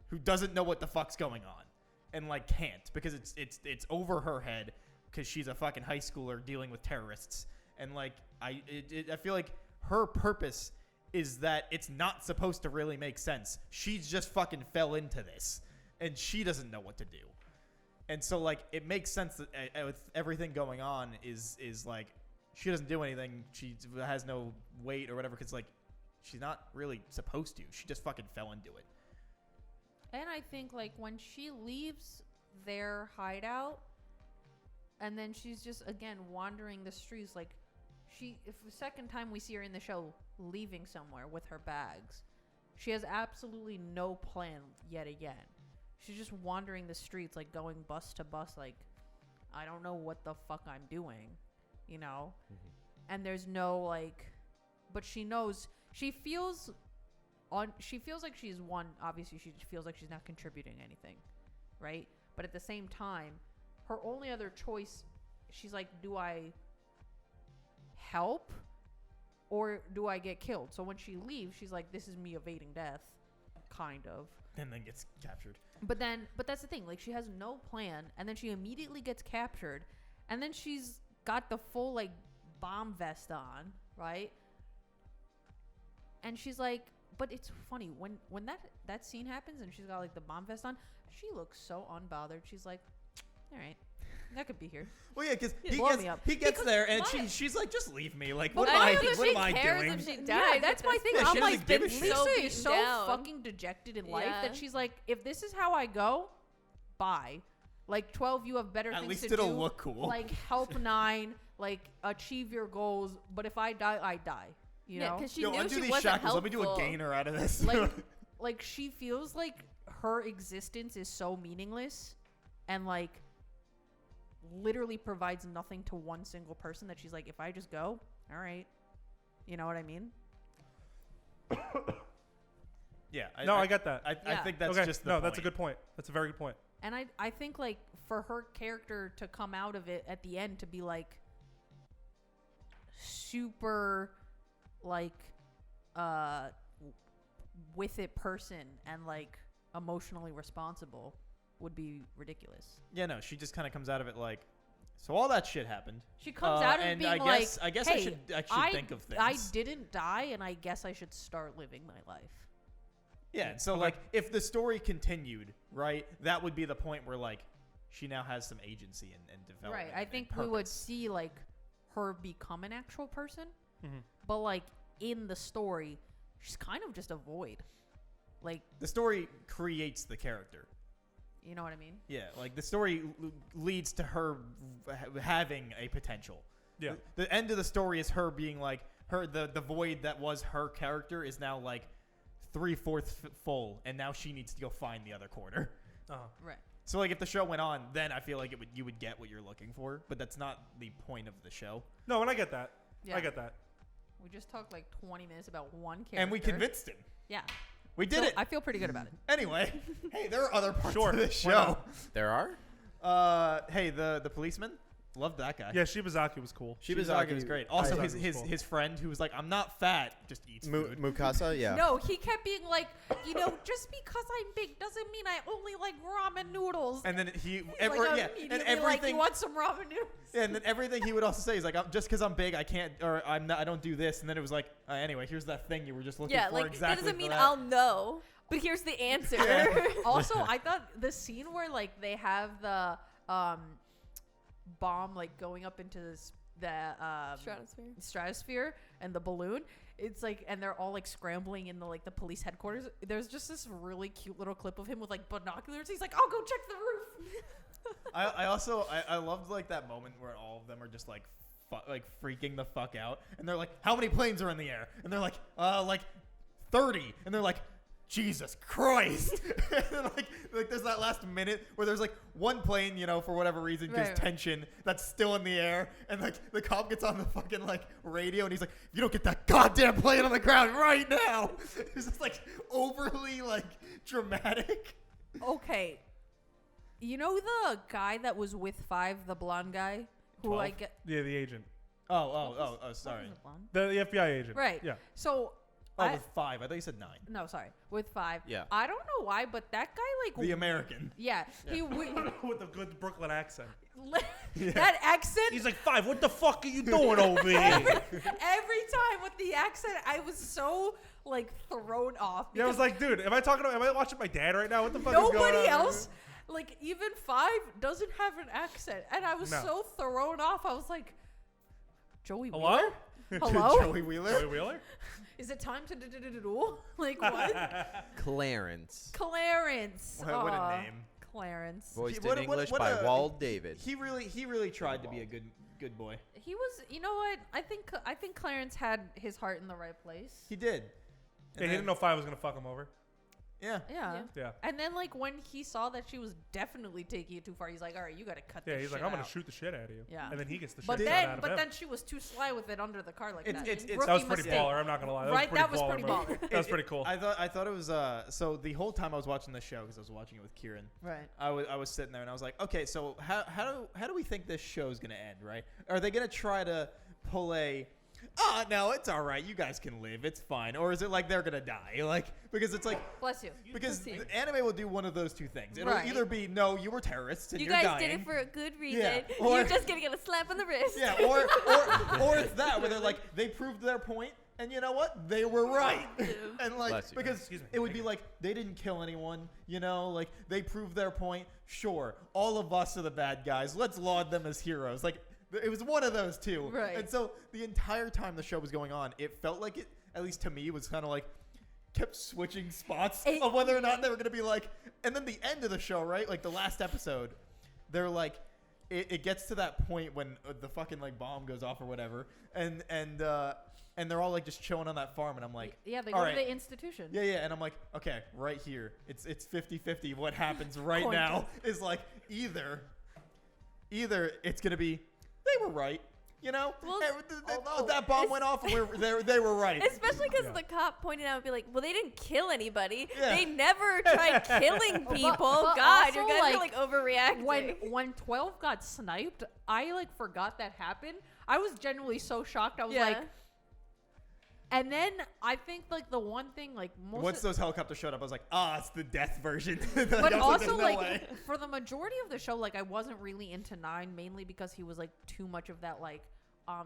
who doesn't know what the fuck's going on and like can't, because it's over her head because she's a fucking high schooler dealing with terrorists. And like I feel like her purpose is that it's not supposed to really make sense. She just fucking fell into this and she doesn't know what to do. And so like it makes sense that with everything going on is like she doesn't do anything. She has no weight or whatever, because like she's not really supposed to. She just fucking fell into it. and I think like when she leaves their hideout, and then she's just again wandering the streets, like if the second time we see her in the show leaving somewhere with her bags, she has absolutely no plan yet again. She's just wandering the streets, like going bus to bus, like I don't know what the fuck I'm doing, you know? And there's no like, but she knows, she feels like she's one, obviously she feels like she's not contributing anything, right? But at the same time, her only other choice, she's like, do I help or do I get killed? So when she leaves, she's like, this is me evading death, kind of. And then gets captured. But that's the thing, like she has no plan, and then she immediately gets captured, and then she's got the full like bomb vest on, right? And she's like, but it's funny when that scene happens and she's got like the bomb vest on, she looks so unbothered. She's like, all right, that could be here. Well, yeah, because Blow me up. he gets Because there and my- she's like, just leave me. Like, But what I am don't I? think What she am I cares doing? if she dies. Yeah, that's at my this thing. Yeah, I'm she like, doesn't give a shit. Lisa So is beaten so down. fucking dejected in life Yeah. that she's like, if this is how I go, bye. Like 12, you have better At things least to it'll do. look cool. Like help 9, like achieve your goals. But if I die, I die. You Yeah, know, because she Yo, knew undo she these wasn't shackles. helpful. Let me do a gainer out of this. like she feels like her existence is so meaningless, and like literally provides nothing to one single person, that she's like, if I just go, all right, you know what I mean? Yeah. I get that. I Yeah. think that's okay, just the no, point. that's a good point. That's a very good point. And I think like for her character to come out of it at the end to be like super like with it person and like emotionally responsible would be ridiculous. Yeah, no, she just kind of comes out of it like, so all that shit happened. She comes out of it and being I like, guess, I guess hey, I should think of things. I didn't die, and I guess I should start living my life. Yeah, and so like if the story continued, right, that would be the point where like she now has some agency and development. Right. I and think we would purpose. see like her become an actual person, Mhm. but like in the story, she's kind of just a void. Like, The story creates the character. you know what I mean? Yeah, like the story leads to her having a potential. Yeah. The end of the story is her being like the void that was her character is now like 3/4 full, and now she needs to go find the other quarter. Uh-huh. Right. So like if the show went on, then I feel like you would get what you're looking for, but that's not the point of the show. No, and I get that. Yeah. I get that. We just talked like 20 minutes about one character. And we convinced him. Yeah. We did So it. I feel pretty good about it. Anyway, hey, there are other parts Sure, of this why show. There are? Hey, the policeman, loved that guy. Yeah, Shibazaki was cool. Shibazaki was great. Also, I- his friend who was like, "I'm not fat, just eats food." Mukasa, yeah. No, he kept being like, just because I'm big doesn't mean I only like ramen noodles. And then he, He's and immediately like, you everything, want some ramen noodles? and then everything he would also say is like, just because I'm big, I can't, or I'm not, I don't do this. And then it was like, anyway, here's that thing you were just looking Yeah, for like exactly. that doesn't for mean that. I'll know. But here's the answer. Also, I thought the scene where like they have the bomb like going up into this stratosphere and the balloon. It's like, and they're all like scrambling in the police headquarters. There's just this really cute little clip of him with like binoculars. He's like, I'll go check the roof. I also loved like that moment where all of them are just like freaking the fuck out, and they're like, how many planes are in the air? And they're like 30, and they're like, Jesus Christ. And then, like there's that last minute where there's like one plane, for whatever reason, because tension, that's still in the air, and like the cop gets on the fucking like radio and he's like, you don't get that goddamn plane on the ground right now. It's just like overly like dramatic. Okay. You know the guy that was with Five, the blonde guy? Who 12? I get. Yeah, the agent. Oh, sorry. The FBI agent. Right. Yeah. So. With 5. I thought you said 9. No, sorry. With 5. Yeah. I don't know why, but that guy like. The American. Yeah. He With the good Brooklyn accent. That accent. He's like, 5, what the fuck are you doing over here? Every time with the accent, I was so like thrown off. Yeah, I was like, dude, am I watching my dad right now? What the fuck is going on? Nobody else, like even 5, doesn't have an accent, and I was so thrown off. I was like, Joey Hello? Wheeler? Hello? Joey Wheeler? Joey Wheeler? Is it time to do? Like what? Clarence. Clarence. What a name. Clarence. Voiced What- in what- English what by a- Wald David. He really tried to be a good boy. He was. You know what? I think Clarence had his heart in the right place. He did. Yeah, he didn't know 5 was going to fuck him over. Yeah. Yeah. Yeah. And then like when he saw that she was definitely taking it too far, he's like, all right, you got to cut Yeah, this he's like, shit I'm going out. to shoot the shit out of you. Yeah. And then he gets the But shit then, out of him. then she was too sly with it under the car like that. It's- Rookie That was pretty mistake. baller. I'm not going to lie. Right, that was pretty move. baller. That was pretty cool. I thought it was so the whole time I was watching the show, because I was watching it with Kieran. Right. I was sitting there and I was like, okay, so how do we think this show's gonna end, right? Are they gonna try to pull a no, it's all right, you guys can live, it's fine, or is it like they're gonna die? Like, because it's like, Bless you. because Bless you. the anime will do one of those two things. It'll Right. either be no, you were terrorists and You you're guys dying. did it for a good reason. Yeah, or- You're just gonna get a slap on the wrist. Yeah, or it's that where they're like they proved their point, and you know what? They were right. And like Bless you. because Excuse me. it would be like they didn't kill anyone, like they proved their point. Sure, all of us are the bad guys. Let's laud them as heroes. Like it was one of those two. Right. And so the entire time the show was going on, it felt like it, at least to me, was kind of like kept switching spots of whether or not they were going to be like, and then the end of the show, right? Like the last episode, they're like, it gets to that point when the fucking like bomb goes off or whatever, and they're all like just chilling on that farm, and I'm like, Yeah, they all go right. to the institution. Yeah, and I'm like, okay, right here, it's 50-50. What happens right Coin now is like either it's gonna be they were right, Well, although that bomb went off and they were right. Especially because Yeah. the cop pointed out and be like, well, they didn't kill anybody. Yeah. They never tried killing people. but God, you also, guys are like, like overreacting. When 12 got sniped, I like forgot that happened. I was genuinely so shocked. I was Yeah. like, and then I think like the one thing like most Once those helicopters showed up, I was like, it's the death version. I but was like, also "There's no like way." for the majority of the show, like I wasn't really into 9, mainly because he was like too much of that like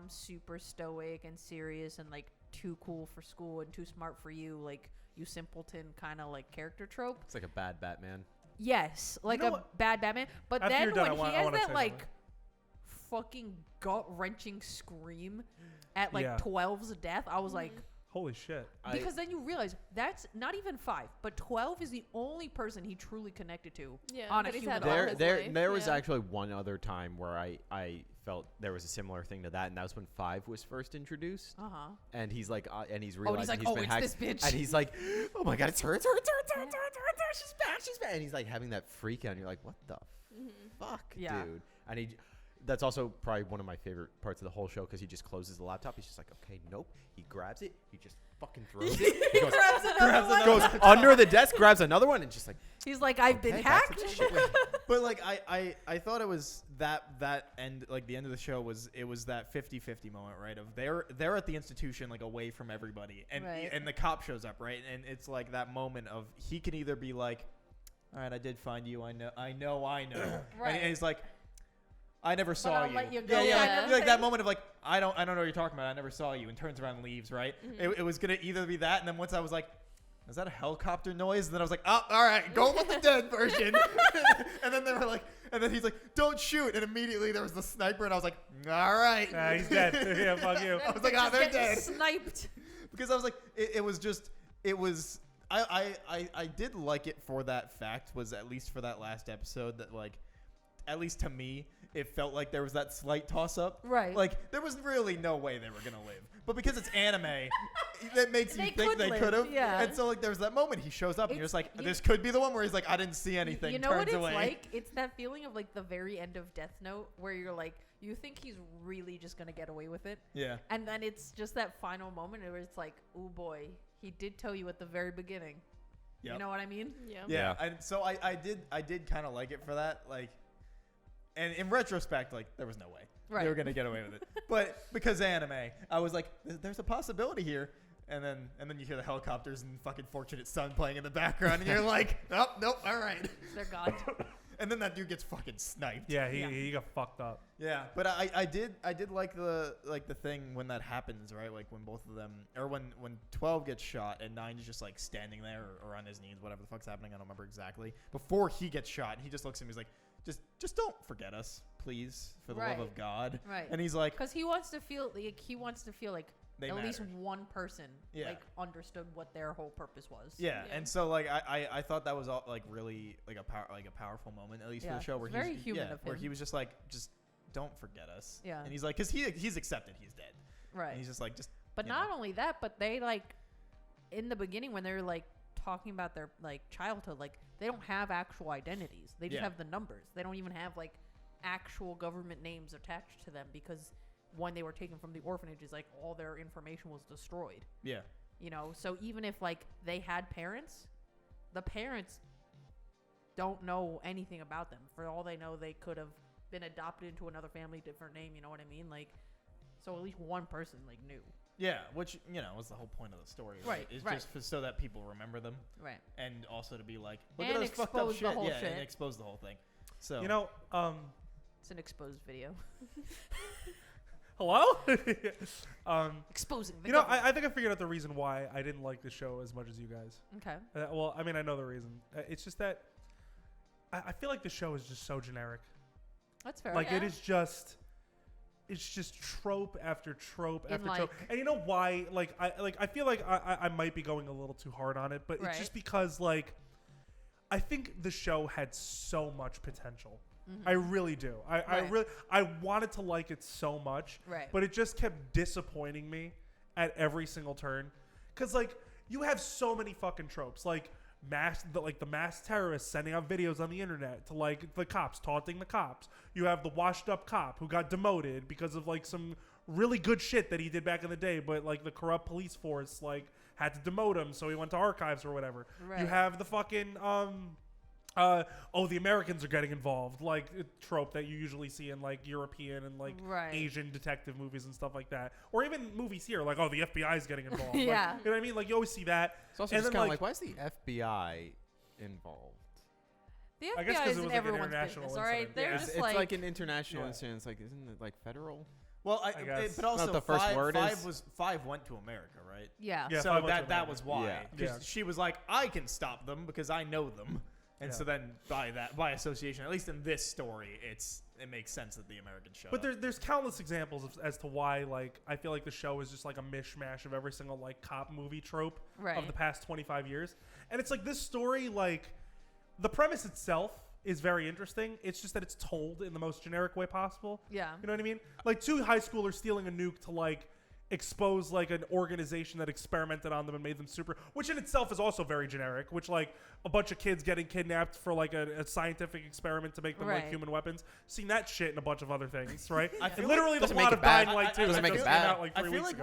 super stoic and serious and like too cool for school and too smart for you, like you simpleton kind of like character trope. It's like a bad Batman. Yes, like know a what? bad Batman. But After then you're done, when I he wanna has say that like something. fucking gut wrenching scream at like Yeah. 12's death, I was like. Holy shit. Because then you realize that's not even 5, but 12 is the only person he truly connected to Yeah, on a that he's human had all level. his life, There was yeah. actually one other time where I felt there was a similar thing to that, and that was when 5 was first introduced. Uh-huh. And he's like, and he's Oh, realizing and he's like, he's oh, been it's hacked. this bitch. And he's like, oh my god, it's her, she's back. And he's like having that freak out, and you're like, what the fuck, Yeah. dude? And that's also probably one of my favorite parts of the whole show, because he just closes the laptop. He's just like, okay, nope. He grabs it. He just fucking throws it. He goes, goes under the desk, grabs another one, and just like, He's like, I've been okay, back to hacked. the shit. But like I thought it was that end, like the end of the show was that 50-50 moment, right? Of they're at the institution, like away from everybody, and Right. and the cop shows up, right? And it's like that moment of he can either be like, all right, I did find you, I know, Right. and he's like, I never saw I'll you. let you go Yeah, kind of like that thing. moment of like, I don't know what you're talking about. I never saw you, and turns around and leaves, right? It was gonna either be that, and then once I was like, is that a helicopter noise? And then I was like, oh, all right, go with the dead version. And then they were like, and then he's like, don't shoot. And immediately there was the sniper, and I was like, all right. He's dead. Yeah, fuck you. I was like, ah, they're dead. Sniped. Because I was like, I did like it for that fact, was at least for that last episode, that like, at least to me, it felt like there was that slight toss up. Right. Like there was really no way they were gonna live, but because it's anime, that makes you They think could they live, could have. yeah. And so like there was that moment he shows up, and you're just like, It's- this could be the one where he's like, I didn't see anything. You know turns what it's away. like? It's that feeling of like the very end of Death Note where you're like, you think he's really just gonna get away with it, Yeah. and then it's just that final moment where it's like, oh boy, he did tell you at the very beginning. Yep. You know what I mean? Yeah. Yeah. And so I did kind of like it for that, like, and in retrospect, like there was no way Right. they were gonna get away with it. But because anime, I was like, there's a possibility here. And then you hear the helicopters and fucking Fortunate Son playing in the background, and you're like, oh, nope, all right. They're gone. And then that dude gets fucking sniped. Yeah, Yeah. he got fucked up. Yeah, but I did like the thing when that happens, right? Like when both of them, or when 12 gets shot and 9 is just like standing there or on his knees, whatever the fuck's happening, I don't remember exactly. Before he gets shot, and he just looks at him, he's like, just don't forget us, please, for the love Right. of God. Right. And he's like, Because he wants to feel like They at least mattered. one person Yeah. like understood what their whole purpose was. yeah. Yeah. And so like I thought that was all like really like a powerful moment, at least for Yeah, the show, where it's very he's human of where him. he was just like, just don't forget us. Yeah. And he's like, because he's accepted he's dead. Right. And he's just like, But you not know. only that, but they like in the beginning when they're like talking about their like childhood, like they don't have actual identities. They just Yeah. have the numbers. They don't even have like actual government names attached to them because when they were taken from the orphanages, like all their information was destroyed. yeah. You know, so even if like they had parents, the parents don't know anything about them. For all they know, they could have been adopted into another family, different name. You know what I mean? Like, so at least one person like knew. Yeah, which was the whole point of the story, right? Right, Is right. just so that people remember them, Right. and also to be like, look And at this fucked up expose the shit, whole yeah, shit. and expose the whole thing. So You know, It's an exposed video. hello? Exposing the You know, government. I think I figured out the reason why I didn't like the show as much as you guys. Okay. Well, I mean, I know the reason. It's just that I feel like the show is just so generic. That's fair. Like Yeah. it is just, it's just trope after trope And, after trope. like- And you know why? I feel like I might be going a little too hard on it, but Right. it's just because like I think the show had so much potential. Mhm. I really do. Right. I wanted to like it so much, Right. but it just kept disappointing me at every single turn. Cause like you have so many fucking tropes, like the mass terrorists sending out videos on the internet to like the cops taunting the cops. You have the washed up cop who got demoted because of like some really good shit that he did back in the day, but like the corrupt police force like had to demote him, so he went to archives or whatever. You Right. have the fucking the Americans are getting involved, like a trope that you usually see in like European and like Right. Asian detective movies and stuff like that, or even movies here, like the FBI is getting involved. Like, Yeah. you know what I mean? Like you always see that. It's also And just then, kind of like- like, why is the FBI involved? The I guess FBI 'cause it isn't was, like, an everyone's international business, all right? incident. They're Yeah. just It's like, like an international Yeah. incident. It's like, isn't it like federal? well, I guess. but also the first five, word five is- was 5 went to America, right? yeah. Yeah. So 5 went to that America. was why. Yeah. 'Cause Yeah. she was like, I can stop them because I know them. And Yeah. so then by association, at least in this story, it makes sense that the Americans show But up. there's countless examples as to why like I feel like the show is just like a mishmash of every single like cop movie trope Right. of the past 25 years. And it's like this story, like the premise itself is very interesting. It's just that it's told in the most generic way possible. Yeah. You know what I mean? Like 2 high schoolers stealing a nuke to like expose like an organization that experimented on them and made them super, which in itself is also very generic, which like a bunch of kids getting kidnapped for like a scientific experiment to make them like Right. human weapons. Seen that shit in a bunch of other things, right? I and feel literally like- the Doesn't plot make of it bad. Dying Light 2 Doesn't that make it just bad. came out like 3 I feel weeks like ago.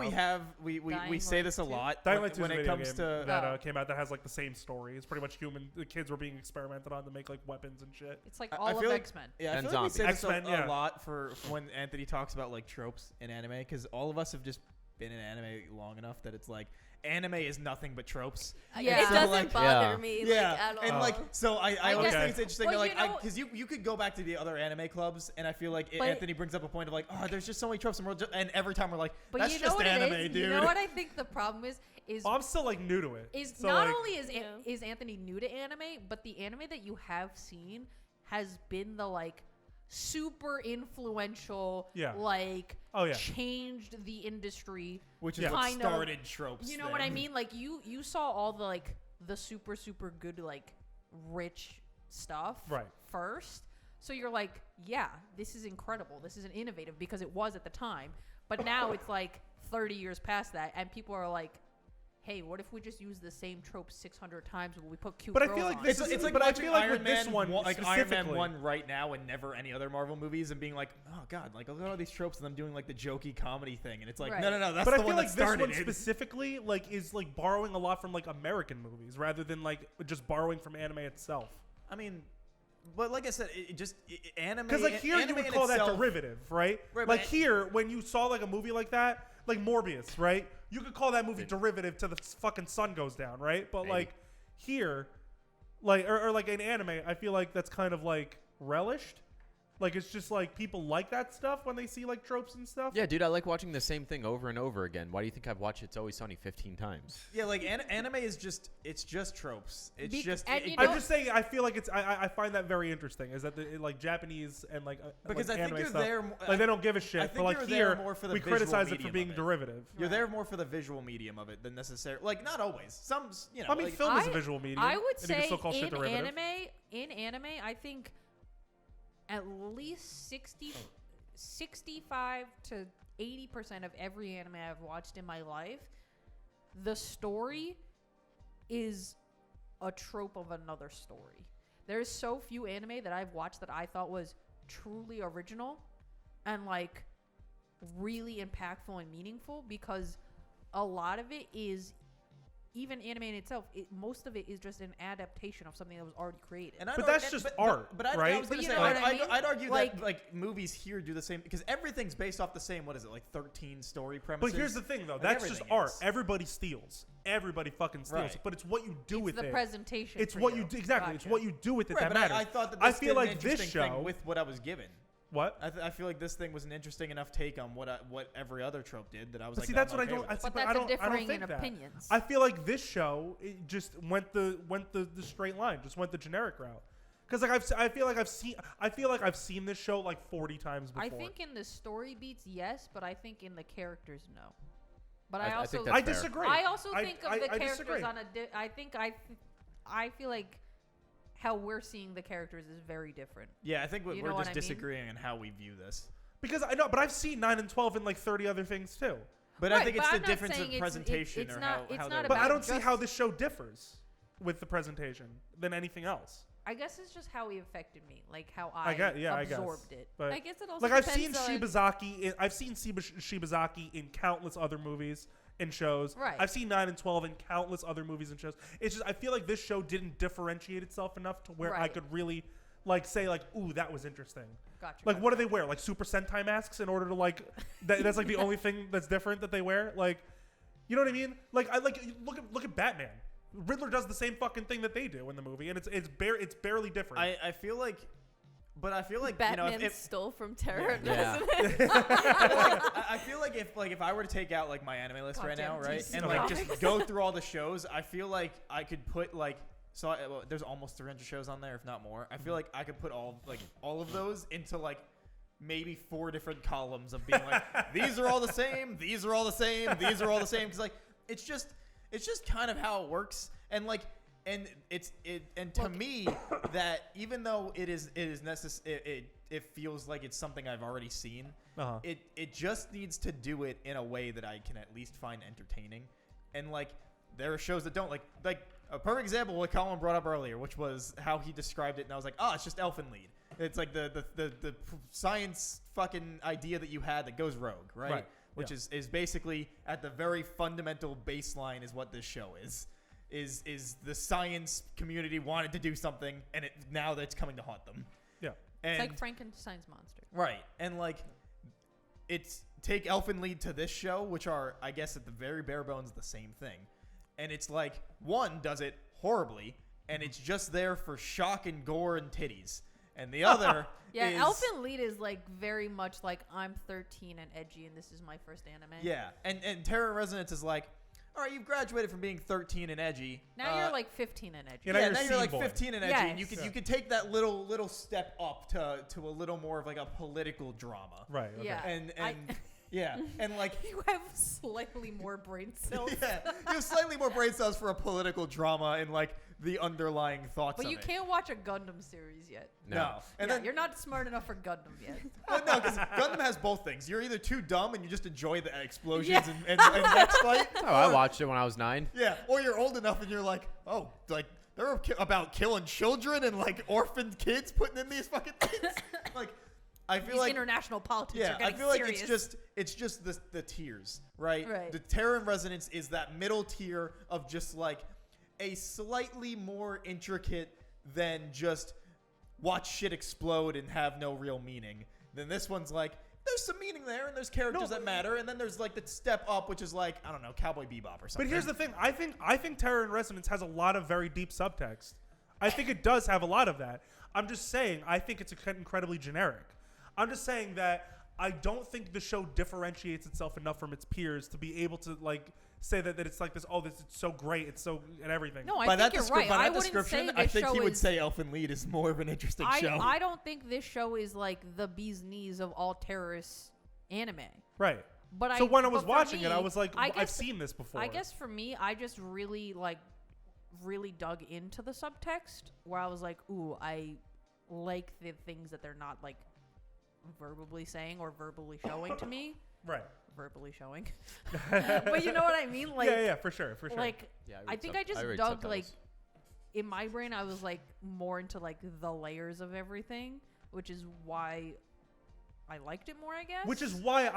we Dying say Light this a 2? lot Dying when, Light 2 when is a it video comes game to that Oh. came out that has like the same story. It's pretty much the kids were being experimented on to make like weapons and shit. It's like I all feel of like- X-Men. Yeah, I And feel like we say this zombies. a X-Men, yeah. lot for when Anthony talks about like tropes in anime, because all of us have just been in anime long enough that it's like anime is nothing but tropes. Yeah. It So, doesn't like- bother Yeah. me Yeah, like at all. and like so I always Okay. think it's interesting, Well, like you know- because you could go back to the other anime clubs, and I feel like But- Anthony brings up a point of like, oh, there's just so many tropes, and and every time we're like, But that's you know just what anime, it is? dude. You know what I think the problem is? is I'm still like new to it. is So, not like, only Yeah. is Anthony new to anime, but the anime that you have seen has been the like super influential, Yeah. like Oh, yeah. changed the industry. Which is Yeah. what kind of- started tropes. You know what I thing. mean? Like you saw all the like the super good like rich stuff Right. first. So you're like, yeah, this is incredible. This is an innovative because it was at the time. But now it's like 30 years past that, and people are like, hey, what if we just use the same trope 600 times but we put cute But I girls feel like on this it? is- It's like but I watching feel like Iron with this Man one like Iron Man specifically- 1 right now and never any other Marvel movies and being like, oh god, like look at all these tropes and them doing like the jokey comedy thing and it's like Right. no, that's but the I feel one like that this started one it. specifically like is like borrowing a lot from like American movies rather than like just borrowing from anime itself. I mean, but like I said, anime Because like here you anime would in call that itself- derivative, right? Right, Like but- here, when you saw like a movie like that, like Morbius, right? You could call that movie derivative to the fucking sun goes down, right? But Maybe. like here, like or like in anime, I feel like that's kind of like relished. Like it's just like people like that stuff when they see like tropes and stuff. Yeah, dude, I like watching the same thing over and over again. Why do you think I've watched It's Always Sunny 15 times? Yeah, like anime is just it's just tropes. It's Bec- just and it- you I'm know- just saying. I feel like it's. I find that very interesting. Is that like Japanese and like because like I think anime you're stuff, there. like they don't give a shit. think But like you're there here, more for the we visual criticize it for medium being of it. derivative. You're Right. there more for the visual medium of it than necessarily. Like not always. Some you know. I mean, like, film is a I- visual medium. I would and you can say still call shit derivative. in anime, I think at least 65 to 80% of every anime I've watched in my life, the story is a trope of another story. There's so few anime that I've watched that I thought was truly original and like really impactful and meaningful because a lot of it is even anime in itself, most of it is just an adaptation of something that was already created. And I But don't- that's and- just but, art, But I right? was But gonna you say, know like, what I mean? I'd argue Like- that like movies here do the same because everything's based off the same. What is it like 13 story premises? But here's the thing, though. Like, That's just everything art. is. Everybody steals. Everybody fucking steals. Right. But it's what you do It's with the it. presentation. It's for what you do. Exactly. It's Gotcha. what you do with it Right, that but matters. I thought that I this feel did an like this interesting thing show. with what I was given. What? I feel like this thing was an interesting enough take on what every other trope did that I was But like, see, I'm that's what I okay don't. with I this. see, But but that's I a don't. I don't differing think in that. opinions. I feel like this show it just went the straight line, just went the generic route. Because like I feel like I've seen this show like 40 times before. I think in the story beats, yes, but I think in the characters, no. But I I also think that's I fair. disagree. I also think of the I characters disagree. on a. I feel like how we're seeing the characters is very different. Yeah, I think You we're know what just I mean? disagreeing on how we view this. Because I know, but I've seen 9 and 12 and like 30 other things too. But Right, I think but it's the I'm not difference saying of it's- presentation it's or not- how it's how not they're. But I about don't see just- how this show differs with the presentation than anything else. I guess it's just how he affected me, like how I I, get, yeah, I guess. absorbed it. But I guess it also like I've seen depends Shibazaki. I've seen Shibazaki in countless other movies and shows. Right. I've seen 9 and 12 in countless other movies and shows. It's just I feel like this show didn't differentiate itself enough to where I Right. could really like say like, ooh, that was interesting. Gotcha. Like, what do gotcha. they wear? Like Super Sentai masks in order to like that's like the only thing that's different that they wear. Like, you know what I mean? Like I like look at Batman. Riddler does the same fucking thing that they do in the movie, and it's barely different. I feel like, but I feel like Batman you know if stole from Terra. Yeah. doesn't it? I feel like if I were to take out like my anime list right now, Goddamn right, DC and like Comics. just go through all the shows, I feel like I could put like well, there's almost 300 shows on there, if not more. I feel like I could put all of those into like maybe 4 different columns of being like these are all the same, these are all the same, these are all the same because like it's just kind of how it works and like. And to me that even though it is necessary, it feels like it's something I've already seen. Uh-huh. It just needs to do it in a way that I can at least find entertaining. And like there are shows that don't like a perfect example what Colin brought up earlier, which was how he described it, and I was like, oh, it's just Elfenlied. It's like the science fucking idea that you had that goes rogue, right? Right. Which Yeah. is basically at the very fundamental baseline is what this show is. Is the science community wanted to do something, and now that's coming to haunt them. Yeah. And It's like Frankenstein's monster. right, and like it's take Elfenlied to this show, which are I guess at the very bare bones the same thing, and it's like one does it horribly, and it's just there for shock and gore and titties, and the other Yeah, is, Elfen Lied is like very much like I'm 13 and edgy, and this is my first anime. yeah, and Terror Resonance is like. all right, you've graduated from being 13 and edgy. Now you're like 15 and edgy. You know, Yeah, you're now a you're like scene boy. 15 and edgy, and you Yes. could you could take that little step up to a little more of like a political drama. Right. Okay. Yeah. And I- yeah, and like You have slightly more brain cells. yeah, you have slightly more brain cells for a political drama and like the underlying thoughts. But of you it. can't watch a Gundam series yet. No, and Yeah, then you're not smart enough for Gundam yet. well, no, because Gundam has both things. You're either too dumb and you just enjoy the explosions Yeah. and next fight. Oh, I or- watched it when I was 9. Yeah, or you're old enough and you're like, oh, like they're about killing children and like orphaned kids putting in these fucking things. Like, I feel These like international politics yeah, are I getting feel like serious. it's just the tiers, right? Right. The Terror and Resonance is that middle tier of just like a slightly more intricate than just watch shit explode and have no real meaning. Then this one's like there's some meaning there and there's characters that matter, and then there's like the step up, which is like I don't know, Cowboy Bebop or something. But here's the thing. I think Terror and Resonance has a lot of very deep subtext. I think it does have a lot of that. I'm just saying I think it's incredibly generic. I'm just saying that I don't think the show differentiates itself enough from its peers to be able to like say that it's like this. Oh, this is so great. It's so and everything. No, I by think that, you're descri- right. by I that wouldn't description, say I this think show he would is- say Elfen Lied is more of an interesting show. I don't think this show is like the bee's knees of all terrorist anime. Right. But So when I but was for watching me, it, I was like, I I've guess- seen this before. I guess for me, I just really dug into the subtext where I was like, ooh, I like the things that they're not like verbally saying or verbally showing to me. Right. Verbally showing. But you know what I mean? Like, yeah, for sure. like Yeah, I think I just dug like in my brain I was like more into like the layers of everything, which is why I liked it more, I guess. Which is why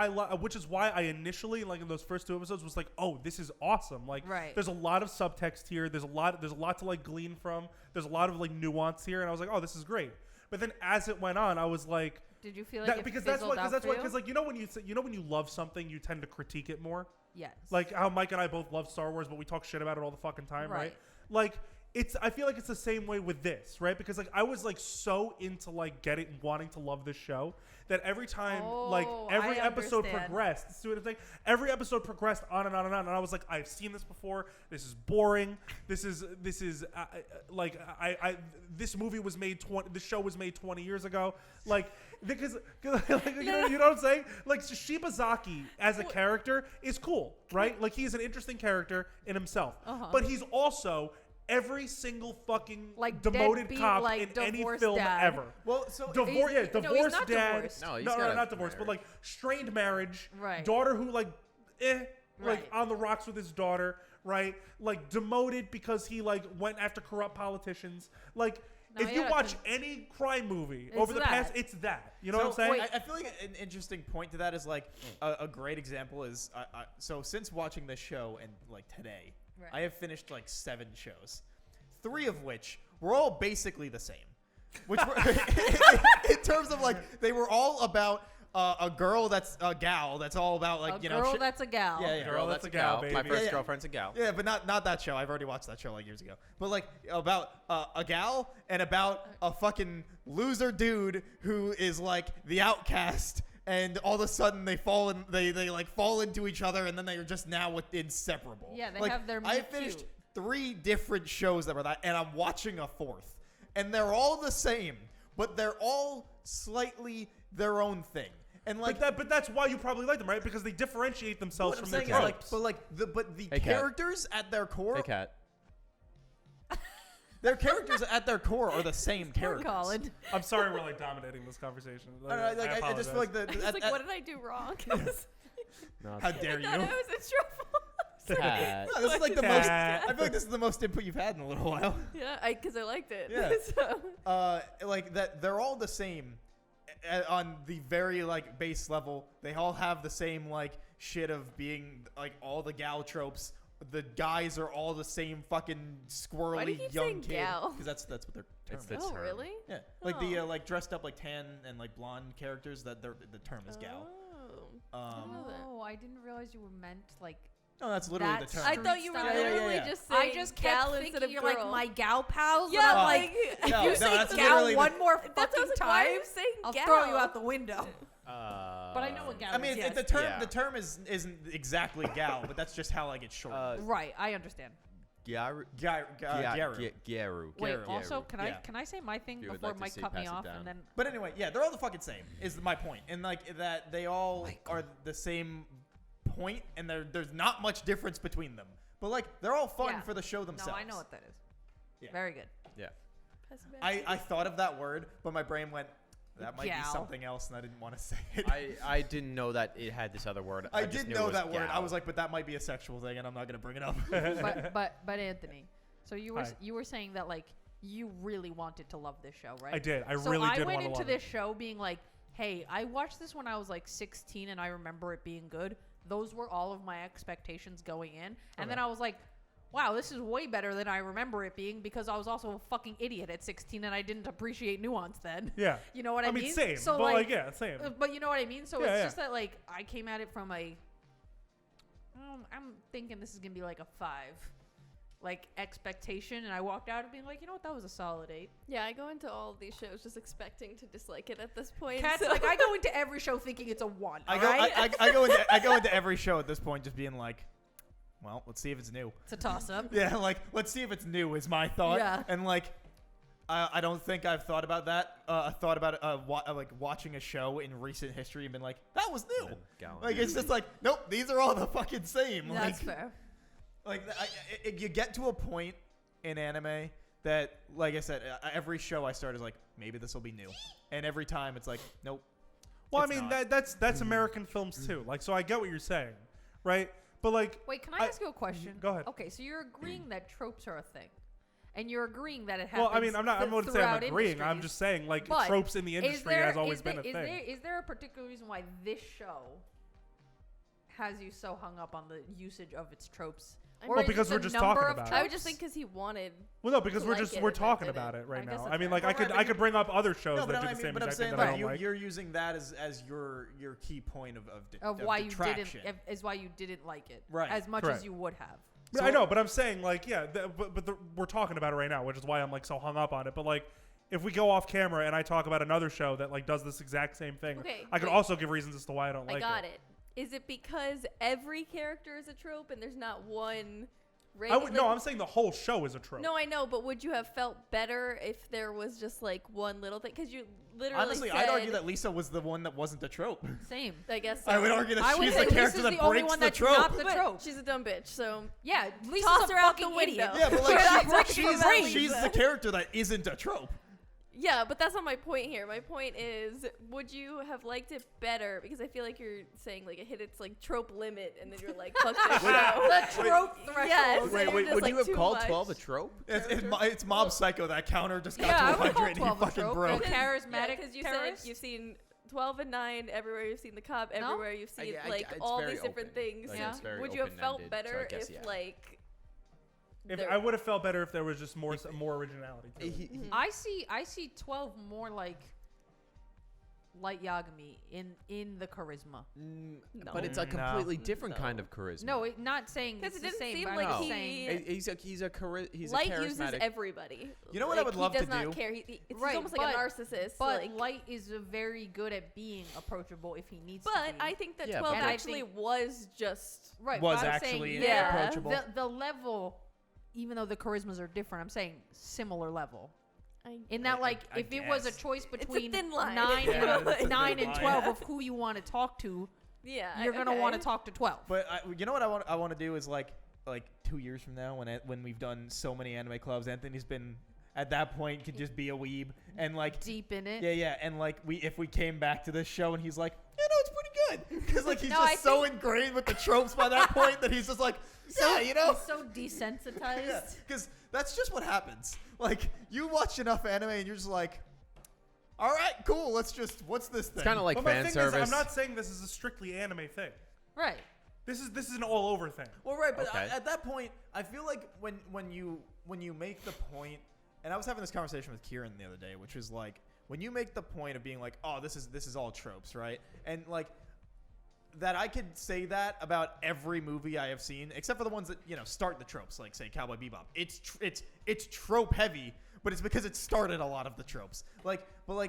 I initially, like in those first 2 episodes, was like, "Oh, this is awesome!" Like, Right. there's a lot of subtext here. There's a lot to like glean from. There's a lot of like nuance here, and I was like, "Oh, this is great." But then as it went on, I was like, Did you feel like that, it because that's fizzled why, out because for you? because like when you love something, you tend to critique it more. Yes. Like how Mike and I both love Star Wars, but we talk shit about it all the fucking time, right? Right. Like I feel like it's the same way with this, right? Because like I was like so into like wanting to love this show that every time like Oh, every I episode understand. progressed, see what I'm saying? Every episode progressed on and on and on, and I was like, I've seen this before. This is boring. This is this movie was made this show was made 20 years ago, like because like, you know what I'm saying? Like Shibazaki as a character is cool, right? Like he's an interesting character in himself, Uh-huh. but he's also every single fucking Like demoted deadbeat, cop like in any divorced film dad. ever. well, so no, he's Divorced not dad. divorced. No, he's no, got a not divorced, but marriage. like strained marriage. Right. Daughter who like Right. on the rocks with his daughter, right? Like demoted because he like went after corrupt politicians. Like No, if you yeah, watch 'cause any crime movie it's over the past, that. it's that. You know what I'm So, saying? wait. I feel like an interesting point to that is like a great example is so since watching this show and like today, Right. I have finished like 7 shows, 3 of which were all basically the same, which were in terms of like they were all about a girl that's a gal that's all about like a you know girl shit- that's a gal. Yeah, yeah. Girl, that's a gal, My baby. first Yeah. girlfriend's a gal. Yeah, but not that show. I've already watched that show like years ago. But like about a gal and about a fucking loser dude who is like the outcast, and all of a sudden they like fall into each other, and then they are just now inseparable. Yeah, they like, have their I meet finished cute. 3 different shows that were that, and I'm watching a 4th, and they're all the same, but they're all slightly their own thing. And like but that's why you probably like them, right? Because they differentiate themselves what I'm from their saying is like, tropes. but the Hey, Kat. characters at their core, Hey, Kat. their characters at their core are the same Poor characters. Colin. I'm sorry we're like dominating this conversation. I, don't know, like, I just feel like I was like, what did I do wrong? No, how it's dare I you? thought I was in trouble. Kat. No, this is like the most. Cat. I feel like this is the most input you've had in a little while. Yeah, because I liked it. Yeah. So. Like that, they're all the same on the very like base level. They all have the same like shit of being like all the gal tropes. The guys are all the same fucking squirrely Why do you keep young saying kid. gal? Because that's what they're. It's term the is. Oh, term. really? Yeah, like the Oh. like dressed up like tan and like blonde characters. That the term is gal. Oh. know that. Oh, I didn't realize you were meant like. No, that's literally That's the term. I Street thought you were style. literally Yeah. just I saying just gal kept instead thinking of you're girl. like my gal pals. Yeah, and I'm like, if no, you no, say that's gal literally the- one more That's what I fucking was like, why are time, you saying I'll gal? throw you out the window. But I know what gal I mean, is. Yes. the term isn't exactly gal, but that's just how like it's short. Right, I understand. Gyaru. Gyaru. Gyaru. Wait, Gyaru. also, can Yeah. I say my thing If you would before like to Mike see, cut me pass it off down. and then But anyway, yeah, they're all the fucking same. Is my point, and like that they all are the same point, and there's not much difference between them. But like they're all fun Yeah. for the show themselves. No, I know what that is. Yeah. Very good. Yeah. Pass it back. I thought of that word, but my brain went, that might be Gal. something else, and I didn't want to say it. I didn't know that it had this other word. I just did knew it know was that word. I gal. was like, but that might be a sexual thing, and I'm not gonna bring it up. But Anthony, so you were Hi. you were saying that like you really wanted to love this show, right? I did. I So really I did went want to into love this it. show being like, hey, I watched this when I was like 16 and I remember it being good. Those were all of my expectations going in. And then I was like, wow, this is way better than I remember it being because I was also a fucking idiot at 16 and I didn't appreciate nuance then. Yeah. You know what I mean? I mean, same. So but like, yeah, same. but you know what I mean? So Yeah, it's yeah. just that like I came at it from I'm thinking this is going to be like a 5. Like expectation, and I walked out and being like, you know what, that was a solid 8. Yeah, I go into all of these shows just expecting to dislike it at this point. Cats, so- like I go into every show thinking it's a 1. I alright? go into every show at this point just being like, well, let's see if it's new. It's a toss up. Yeah, like let's see if it's new is my thought. Yeah. And like, I don't think I've thought about that. I thought about like watching a show in recent history and been like, that was new. And then gal. Like it's just like, nope, these are all the fucking same. That's like, fair. like you get to a point in anime that, like I said, every show I start is like, maybe this will be new, and every time it's like, nope. Well, I it's mean, not. that's American films too. Like, so I get what you're saying, right? But like, Wait, can I ask you a question? Go ahead. Okay, so you're agreeing that tropes are a thing, and you're agreeing that it well, happens. I mean, I'm not. I wouldn't say I'm throughout agreeing. I'm industries. just saying, like, But tropes in the industry has always been a thing. Is there a particular reason why this show has you so hung up on the usage of its tropes? Or Well, is it because the we're just number talking of about it. I would tropes? just think because he wanted. Well, no, because to we're like just it we're and I talking didn't. about it right I guess now. that's I mean, fair. like, But I could bring up other shows No, that but do I the mean, same but I'm exact saying thing that I like don't like. you're using that as your key point of why you didn't detraction. is why you didn't like it Right. as much Correct. as you would have. Yeah, I know, but I'm saying like, yeah, we're talking about it right now, which is why I'm like so hung up on it. But like, if we go off camera and I talk about another show that like does this exact same thing, Okay, I could wait. also give reasons as to why I don't I like got it. it. Is it because every character is a trope and there's not one? No, I'm saying the whole show is a trope. No, I know, but would you have felt better if there was just like one little thing? Because you literally Honestly, said, I'd argue that Lisa was the one that wasn't a trope. Same. I guess I would argue that I would she's say the character Lisa's that the only breaks one the that's trope. not the But trope. she's a dumb bitch, so Yeah, Lisa's Toss a her out the fucking idiot. window. Yeah, but That's like fucking she's amazing. the character that isn't a trope. yeah, but that's not my point here. My point is, would you have liked it better? Because I feel like you're saying like it hit its like trope limit, and then you're like, fuck this show. The trope threshold. Yes. Wait, You're wait, just, would like, you have too called much. 12 a trope? It's Mob Psycho. That counter just got Yeah, I to would call 100 and he 12 a fucking trope. broke. Okay. charismatic because you terrorist? said you've seen 12 and 9 everywhere. You've seen The Cop No? everywhere. You've seen I- like it's all very these different open. things. Like, Yeah. it's very Would you have felt open-ended, so I better guess, if yeah. like If there- I would have felt better if there was just more originality. To it. I see 12 more like Light Yagami in the charisma. No. But it's a No. completely different No. kind of charisma. No, not saying Because it's it the didn't same. seem but like I'm he- saying He's a Light charismatic. uses everybody. You know what I Like, would love he to does not do? care. He's Right, almost like a but- narcissist. But like, Light is very good at being approachable if he needs to but be. I think that Yeah, 12 but- And I actually think- was just right, Was but I'm actually saying, Yeah. approachable. The level, even though the charismas are different, I'm saying similar level. In that, like, I if it was a guess. choice a between thin line. 9 Yeah, and it's a 9 thin and line. 12 of who you want to talk to, yeah, you're gonna okay. want to talk to 12. But you know what I want to do is like 2 years from now when we've done so many anime clubs, Anthony's been at that point could just be a weeb and like Deep in it. yeah and like if we came back to this show and he's like it's pretty good because like he's No, I just so ingrained with the tropes by that point that he's just like yeah He's so desensitized. because that's just what happens. Like you watch enough anime and you're just like, all right, cool. What's this thing? It's kind of like But my fan thing service. is, I'm not saying this is a strictly anime thing. Right. This is an all over thing. Well, right, but Okay. at that point, I feel like when you make the point, and I was having this conversation with Kieran the other day, which was like when you make the point of being like, oh, this is all tropes, right? And like that, I could say that about every movie I have seen, except for the ones that start the tropes, like say Cowboy Bebop. It's trope heavy, but it's because it started a lot of the tropes. But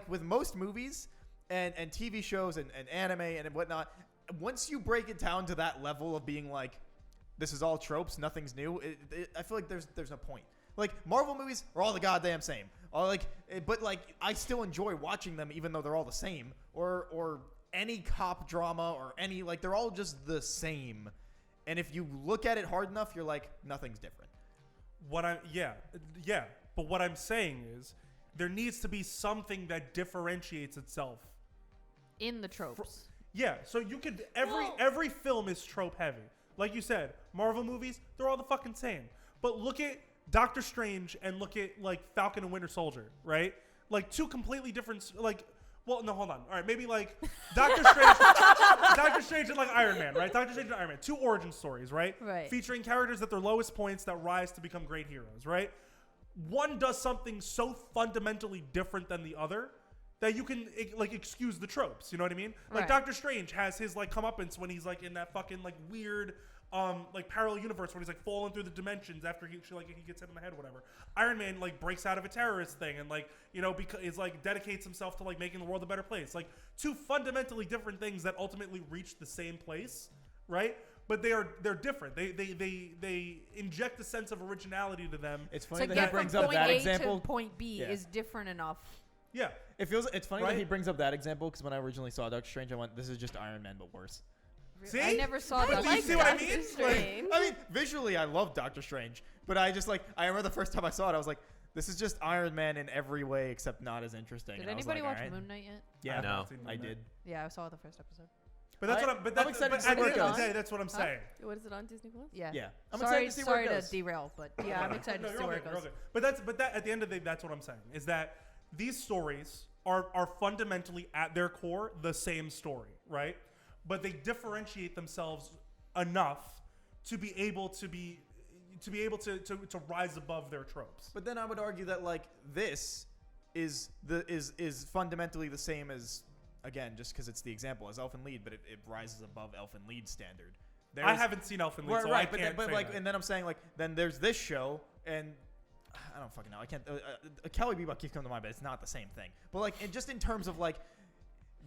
with most movies, and TV shows and anime and whatnot, once you break it down to that level of being like, this is all tropes, nothing's new, I feel like there's no point. Like, Marvel movies are all the goddamn same. But I still enjoy watching them even though they're all the same. Or any cop drama or any, like, they're all just the same. And if you look at it hard enough, you're like, nothing's different. But what I'm saying is there needs to be something that differentiates itself. In the tropes. Yeah, so you could every film is trope heavy. Like you said, Marvel movies, they're all the fucking same. But look at Doctor Strange and look at like Falcon and Winter Soldier, right? Like two completely different hold on. All right, maybe like Doctor Strange and like Iron Man, right? Doctor Strange and Iron Man, two origin stories, right? Right. Featuring characters at their lowest points that rise to become great heroes, right? One does something so fundamentally different than the other that you can like excuse the tropes. You know what I mean? Like Right. Doctor Strange has his like comeuppance when he's like in that fucking like weird like parallel universe when he's like falling through the dimensions after he gets hit in the head, whatever. Iron Man like breaks out of a terrorist thing and like because is like dedicates himself to like making the world a better place. Like two fundamentally different things that ultimately reach the same place, right? But they're different. They inject a sense of originality to them. It's To funny that get he brings from up point that A example. to point B Yeah. is different enough. Yeah. It's funny Right? that he brings up that example because when I originally saw Doctor Strange, I went, this is just Iron Man, but worse. See? I never saw I that. Do you like see what I Doctor mean? Strange. I mean, visually, I love Doctor Strange, but I remember the first time I saw it, I was like, this is just Iron Man in every way except not as interesting. Did And I was anybody like, watch all right. Moon Knight yet? Yeah, No. I did. Yeah, I saw the first episode. But that's I'm but that's excited but to see at the where end it of the goes. day, that's what I'm Huh? saying. What is it on Disney Plus? Yeah. Yeah. I'm sorry, excited to see where it sorry goes. to derail, but yeah, I'm excited No, to see you're where okay, it you're goes. okay. But at the end of the day, that's what I'm saying is that these stories are fundamentally at their core the same story, right? But they differentiate themselves enough to be able to rise above their tropes. But then I would argue that like this is fundamentally the same as, again, just because it's the example, as Elfen Lied, but it rises above Elfen Lied's standard. I haven't seen Elfen Lied, so I can't but say like, that. and then I'm saying like, then there's this show, and I don't fucking know. I can't. Cowboy Bebop keeps coming to mind, but it's not the same thing. But like, just in terms of like,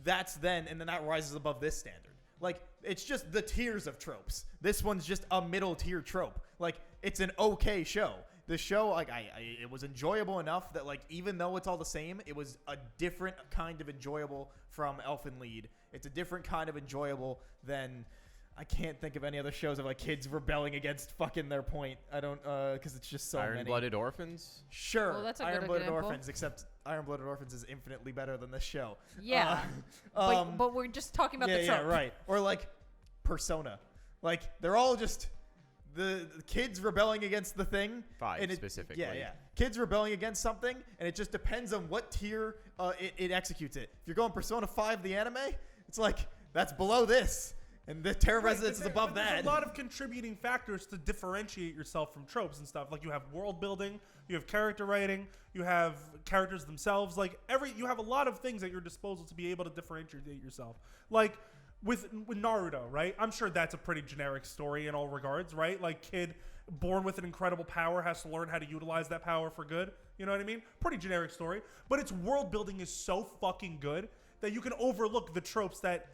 that's then, and then that rises above this standard. Like, it's just the tiers of tropes. This one's just a middle tier trope. Like, it's an okay show. The show, like, it was enjoyable enough that, like, even though it's all the same, it was a different kind of enjoyable from Elfen Lied. It's a different kind of enjoyable than, I can't think of any other shows of, like, kids rebelling against fucking their point. I don't, because it's just so many. Iron-Blooded Orphans. Sure, Well, that's a good Iron-Blooded example. Orphans, except Iron-Blooded Orphans is infinitely better than this show. Yeah, Um, but we're just talking about the yeah, trope. right. Or like Persona, like they're all just the kids rebelling against the thing. 5 and it, specifically. Yeah, kids rebelling against something, and it just depends on what tier it executes it. If you're going Persona 5, the anime, it's like that's below this, and the Terror Residence is above that. There's a lot of contributing factors to differentiate yourself from tropes and stuff. Like you have world building, you have character writing, you have characters themselves. Like you have a lot of things at your disposal to be able to differentiate yourself. Like with Naruto, right? I'm sure that's a pretty generic story in all regards, right? Like kid born with an incredible power has to learn how to utilize that power for good. You know what I mean? Pretty generic story, but its world building is so fucking good that you can overlook the tropes that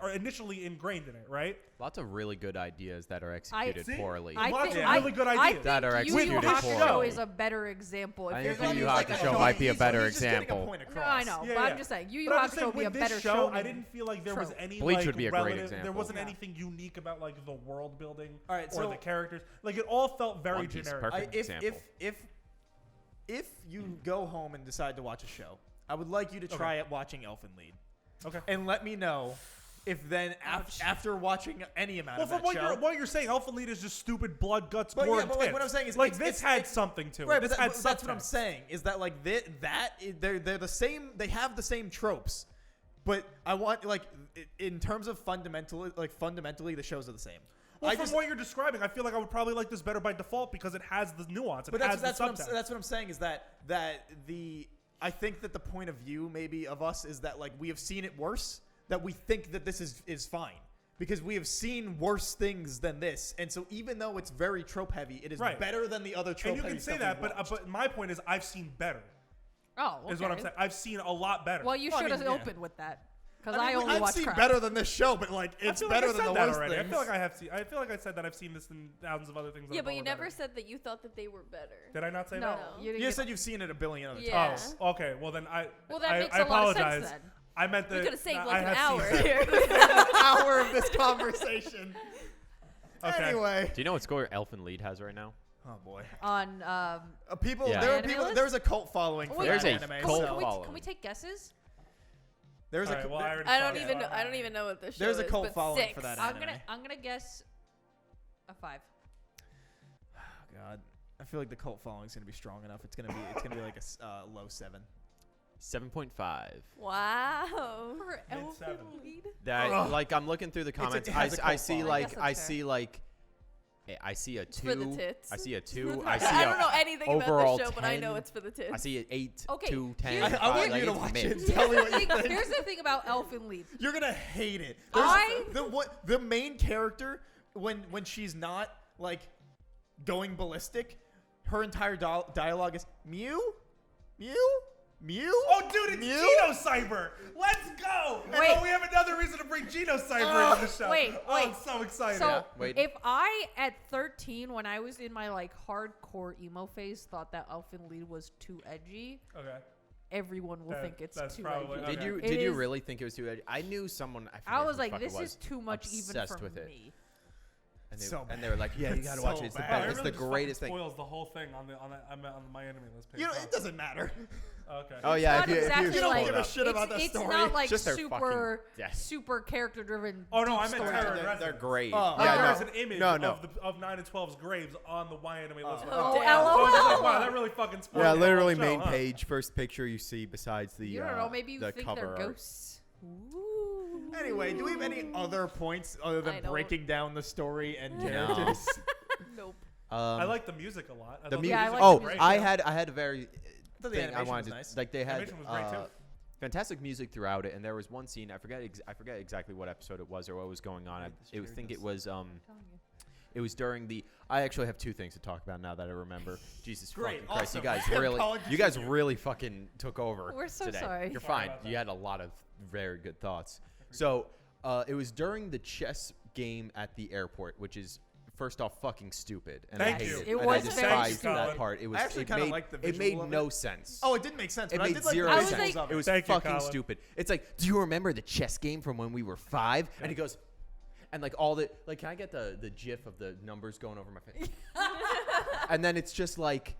are initially ingrained in it, right? Lots of really good ideas that are executed See? poorly. Lots of I really good I ideas. think That are Yu Yu executed Hakusho poorly. is a better example. If I you're think gonna Yu Yu use like a Hakusho show- might be a better He's just getting a example. point No, across. I know, Yeah, but yeah. I'm just saying, Yu Yu But I'm just Hakusho saying, would be a with this better show, show. I didn't feel like there was trope. any Bleach like would be a great relative. There example. wasn't Yeah. anything unique about like the world building All right, or so the characters. Like it all felt very One Piece, generic. perfect. example. If you go home and decide to watch a show, I would like you to try it watching Elfen Lied, Okay. and let me know if then after watching any amount Well, of from that show. what you're saying, Elfen Lied is just stupid blood, guts, But gore, yeah, and but like, tits. what I'm saying is like it's- this it's- had something to it. Right, This but, had but that's what I'm subtext. saying is that like they're the same. They have the same tropes, but I want like in terms of fundamentally the shows are the same. Well, from what you're describing, I feel like I would probably like this better by default because it has the nuance. It but has that's the what subtext. that's what I'm saying is that I think that the point of view maybe of us is that like we have seen it worse, that we think that this is fine. Because we have seen worse things than this, and so even though it's very trope heavy, it is Right. better than the other trope And you heavy can say stuff that, we've but watched. but my point is I've seen better. Oh, okay. Is what I'm saying. I've seen a lot better. Well, you Well, I should have mean, yeah. opened with that because I I, mean, only I've watch seen crap. better than this show, but like I it's feel better like I than said the that worst already. things. I feel like I have seen. I feel like I said that I've seen this in thousands of other things. that Yeah, I but thought you were never better. said that you thought that they were better. Did I not say No, that? you didn't You get said you've seen it a billion other times. Yeah. Oh, okay. Well then Well, that I makes I a lot of apologize. sense then. I meant that We could have saved I like an have hour seen here. An hour of this conversation. Okay. Anyway. Do you know what score Elfin Lied has right now? Oh boy. On People. Yeah. There are Anime people. list? There's a cult following for Wait, There's that a anime. cult so can following. we take guesses? there's All a. right, well, I already I saw don't it, even so know. I'm I don't not- even know what this show There's a is, cult but following 6. for that I'm anime. gonna guess a 5. Oh, God, I feel like the cult following's gonna be strong enough. It's gonna be like a low 7. 7.5. Wow. For Mid Elfen seven. Lied? That Ugh. like I'm looking through the comments. it has a I cult see following. like I guess I that's see like I see a 2. for the tits. I see a 2. I see I a don't know anything overall about the show, but I know 10. it's for the tits. I see an 8, Okay, 2, 10. here's- I 5, want like, you to it's watch mid. it. and Tell me what you think. Here's the thing about Elfen Lied. You're gonna hate it. I- The main character when she's not like going ballistic, her entire dialogue is Mew, Mew, Mew. Oh, dude, it's Mew? Geno Cyber. Let's go. And Wait. oh, we have another reason to bring Geno Cyber into the show. wait, Oh, wait. I'm so excited. So wait. if I at 13, when I was in my like hardcore emo phase, thought that Elfen Lied was too edgy, okay. everyone will That- think it's that's too probably- edgy. okay. Did you It did you is- really think it was too edgy? I knew someone. I, I forget was who the like, fuck it this was, is too much even obsessed for with it. me. And they, So and they were like, yeah, you It's gotta so watch it. It's the bad. Wow, best. it It's really the just greatest fucking thing. spoils the whole thing on the My Enemy List page. You know, huh? it doesn't matter. Okay. Oh yeah, Not if you, exactly if You don't like give a shit about that it's story. not like Just their super fucking death. super character driven. Oh, no, I meant story. Terror. they're Residence. great. Oh. Like, yeah, there no. was an image No, no. of 9 and 12's graves on the Y Enemy List. Oh, So I was just like, LOL. wow, that really fucking spoiled Yeah, the literally whole show, main huh? page, first picture you see besides the You don't know. Maybe you the think cover they're art. ghosts. Ooh. Anyway, do we have any other points other I than don't. breaking down the story and No. characters? Nope. I like the music a lot. the thought music. Yeah, I like Oh, the music I too. had a very thought the thing I animation wanted was to nice. like. They had Animation was great, too. fantastic music throughout it, and there was one scene I forget exactly what episode it was or what was going on. I think it was Telling you. it was during the. I actually have 2 things to talk about now that I remember. Jesus Great, fucking Christ, you awesome. guys really, College you guys junior. really fucking took over. We're so today. sorry. You're Sorry fine. about You that. had a lot of very good thoughts. So it was during the chess game at the airport, which is first off fucking stupid, and Thank I hate you. it. It and was I very despised stupid. that part. It was. I actually it kinda made- liked the It made visual of no it. sense. Oh, it didn't make sense. It but I made did like zero the I was visuals like- of It was Thank you, fucking Colin. stupid. It's like, do you remember the chess game from when we were 5? And he goes, and like all the like, can I get the GIF of the numbers going over my face? And then it's just like,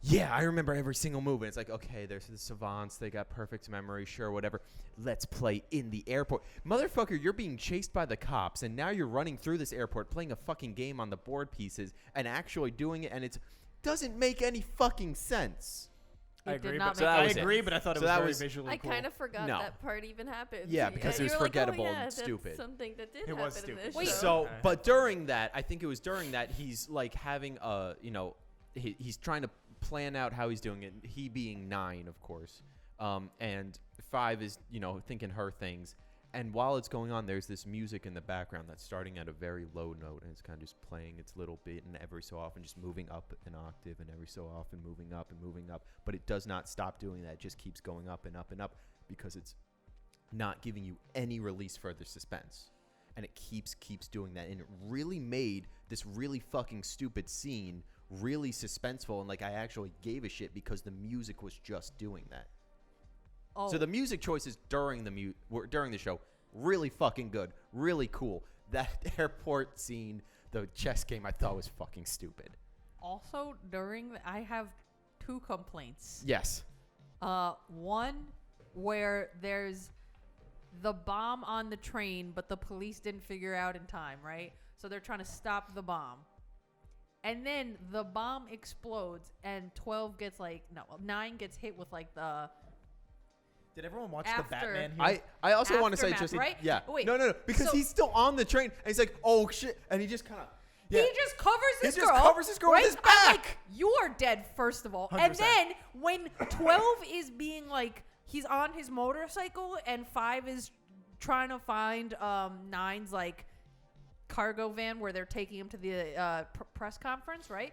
yeah, I remember every single move. And it's like, okay, there's the savants. They got perfect memory. Sure, whatever. Let's play in the airport. Motherfucker, you're being chased by the cops. And now you're running through this airport playing a fucking game on the board pieces and actually doing it. And it doesn't make any fucking sense. I It did agree, not but So that I was it. agree, but I thought it So was that very was- visually I cool. kind of forgot No. that part even happened. Yeah, because it you was were like, forgettable oh, and yeah, that's stupid. Something that did It happen was in stupid. this Wait, show. So, Okay. but during that, I think it was during that he's like having a, he's trying to plan out how he's doing it. He being 9, of course, and 5 is thinking her things. And while it's going on, there's this music in the background that's starting at a very low note, and it's kind of just playing its little bit, and every so often just moving up an octave, and every so often moving up and moving up. But it does not stop doing that; it just keeps going up and up and up because it's not giving you any release for the suspense. And it keeps doing that, and it really made this really fucking stupid scene really suspenseful, and like I actually gave a shit because the music was just doing that. Oh, So the music choices during the show really fucking good, really cool. That airport scene, the chess game, I thought was fucking stupid. also during I have 2 complaints. Yes. One where there's the bomb on the train, but the police didn't figure out in time, right? So they're trying to stop the bomb. And then the bomb explodes and 9 gets hit with like the Did everyone watch After- the Batman here? I also want to say Aftermath, just right? yeah. Wait, No, because so- he's still on the train and he's like, "Oh shit." And he just kind of He just covers this just girl. covers this girl with right? his I'm like, back. you are dead, first of all. And 100%. then when 12 is being like, he's on his motorcycle and 5 is trying to find 9's like cargo van where they're taking him to the press conference, right?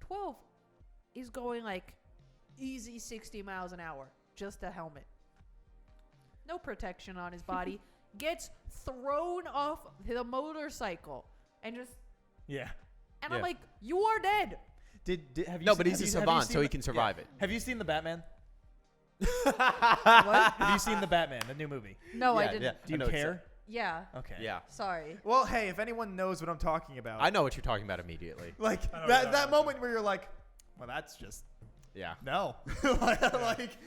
12 is going like, easy 60 miles an hour, just a helmet. No protection on his body. Gets thrown off the motorcycle and just, Yeah. and Yeah. I'm like, you are dead. Have you No, seen- but he's have a you- have you savant, seen so he the- can survive yeah. it. Have you seen the Batman? What? Have you seen the Batman, the new movie? No, I Yeah, didn't. yeah. Do you I know care? Yeah. Okay. Yeah. Sorry. Well, hey, if anyone knows what I'm talking about, I know what you're talking about immediately. like I know what that you're that talking moment where you're like, well, that's just Yeah. no. like,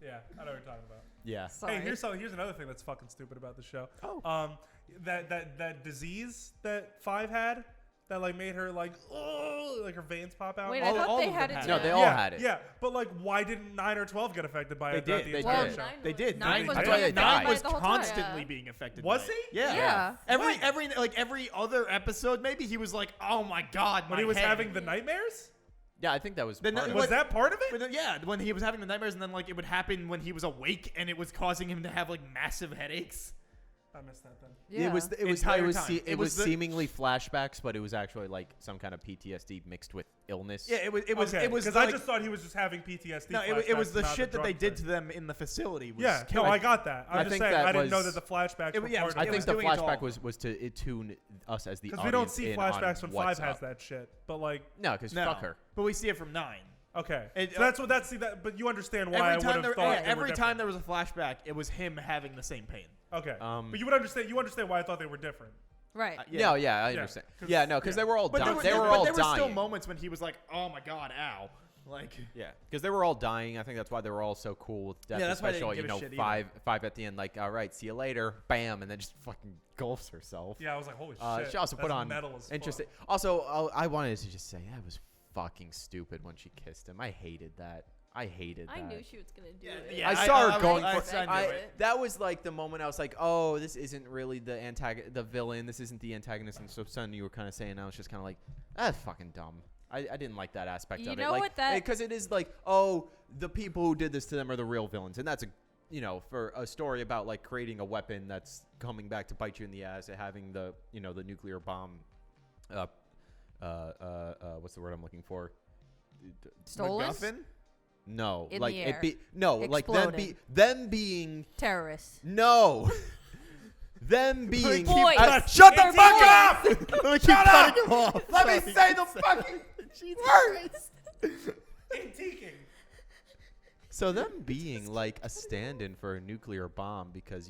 Yeah, I know what you're talking about. Yeah. Sorry. Hey, here's another thing that's fucking stupid about the show. Oh. That disease that Five had that like made her like her veins pop out. Wait, all- I thought all they of had them it. had No, to- they all yeah, had it. Yeah, but like, why didn't 9 or 12 get affected by They it? throughout did. the They entire did. show? Nine They did. Nine was I being thought they affected died. by was it the whole time. constantly Yeah. being affected. Was by he? it. Yeah. Yeah. Every other episode, maybe he was like, oh my god, When my he was head. having the nightmares? Yeah, I think that was. The part n- of Was it. that part of it? But then, yeah, when he was having the nightmares, and then like it would happen when he was awake, and it was causing him to have like massive headaches. I missed that then. Yeah. It was. It was. Entire It was. time. It It was was the- seemingly flashbacks, but it was actually like some kind of PTSD mixed with illness. Yeah, it was. It was. Okay, It was because like, I just thought he was just having PTSD. no. It was flashbacks, the not shit that they drug did to thing. them in the facility. Was Yeah, no, killing I got that. I I'm just think saying, that I didn't know was- that the flashbacks It- were yeah, part I of it think was the doing it flashback all. was to tune us as the because audience we don't see in on flashbacks when what's 5 has up. that shit. But like, No, because No, fuck her. but we see it from 9. okay, It- so that's what that's see that. But you understand why I Every would time have there, thought yeah, they were every time different. there was a flashback, it was him having the same pain. Okay, Um, but you would understand. You understand why I thought they were different. Right. No, yeah, I Yeah, understand. 'cause- Yeah, no, because yeah. they were all But dying. there, They were, were but all there were still dying. moments when he was like, "Oh my god, ow!" Like, Yeah, because they were all dying. I think that's why they were all so cool with death. Yeah, that's why they especially, didn't give a shit five at the end. Like, all right, see you later. Bam, and then just fucking gulfs herself. Yeah, I was like, holy shit. She also put that's on metal as interesting. fuck. Also, I wanted to just say that was fucking stupid when she kissed him. I hated that. I hated that. I knew she was gonna do it. yeah, I saw her I- going I- for. I knew I- it. that was like the moment I was like, "Oh, this isn't really the villain. This isn't the antagonist." And so suddenly you were kind of saying, I was just kind of like, "That's fucking dumb." I didn't like that aspect You of it. know like, what that- because it is like, oh, the people who did this to them are the real villains, and that's a, for a story about like creating a weapon that's coming back to bite you in the ass and having the, the nuclear bomb. What's the word I'm looking for? Stolen? MacGuffin? No, In like the it air. be no, like Exploding. them being Terrorists. no. Them being Boys. Shut the They're fuck boys. up! Let me keep cutting him off. Let me say the fucking words. Antiquing. So them being like a stand-in for a nuclear bomb because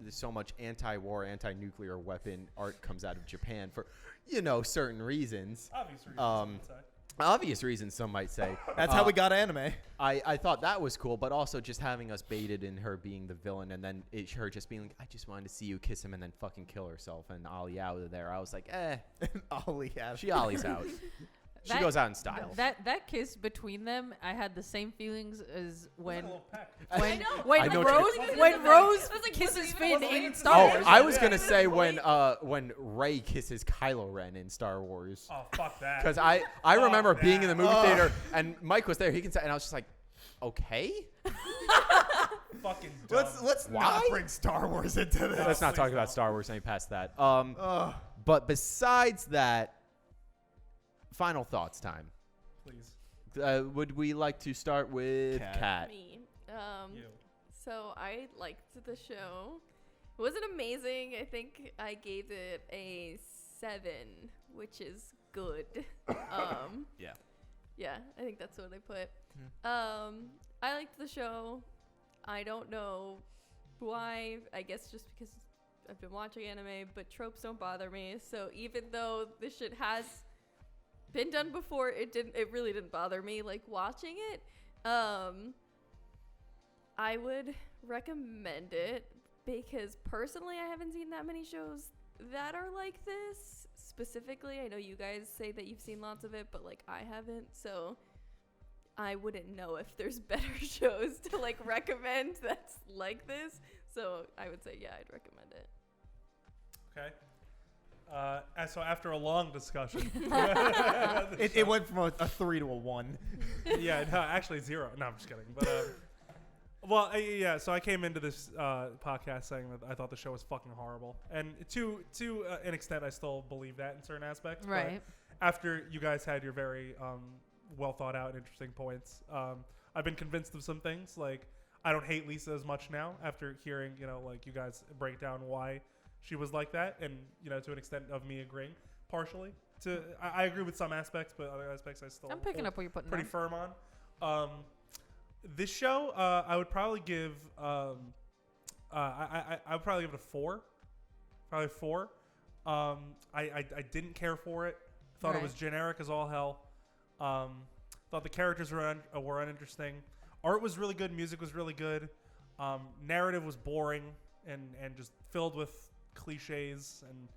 there's so much anti-war, anti-nuclear weapon art comes out of Japan for certain reasons. Obvious reasons. Um, I would say. Obvious reasons, some might say. That's how we got anime. I thought that was cool, but also just having us baited in her being the villain and then her just being like, I just wanted to see you kiss him and then fucking kill herself and ollie out of there. I was like, Ollie had. she ollies out. She That- goes out in style. That kiss between them, I had the same feelings as when A little peck. when know. when I know what Rose you're- when Rose It was like, kisses wasn't Finn even- in Oh, Star Oh, Wars. I was Yeah. gonna say when Rey kisses Kylo Ren in Star Wars. Oh, fuck that. Because I remember Fuck being in the that. movie theater and Mike was there. He can say, and I was just like, okay. Fucking dumb. Let's Why? not bring Star Wars into this. Let's not please talk about don't. Star Wars. Any past that. Ugh. But besides that, final thoughts time. Please. Would we like to start with Kat. Kat? Me. You. So I liked the show. Was it amazing? I think I gave it a 7, which is good. Yeah. Yeah, I think that's what I put. I liked the show. I don't know why. I guess just because I've been watching anime, but tropes don't bother me. So even though this shit has been done before, it really didn't bother me like watching it. I would recommend it because personally I haven't seen that many shows that are like this. Specifically, I know you guys say that you've seen lots of it, but like I haven't, so I wouldn't know if there's better shows to like recommend that's like this. So I would say, yeah, I'd recommend it. Okay. So after a long discussion, It went from a 3 to a 1. yeah, no, actually 0. No, I'm just kidding. But well, yeah. So I came into this podcast saying that I thought the show was fucking horrible, and to an extent, I still believe that in certain aspects. but Right. after you guys had your very well thought out and interesting points, I've been convinced of some things. Like, I don't hate Lisa as much now after hearing, like you guys break down why she was like that, and to an extent of me agreeing partially. I agree with some aspects, but other aspects I still I'm picking hold up what you're putting pretty down. firm on. This show, I would probably give I would probably give it a 4. Probably 4. I didn't care for it. Thought it was generic as all hell. Thought the characters were uninteresting. Art was really good. Music was really good. Narrative was boring and just filled with cliches and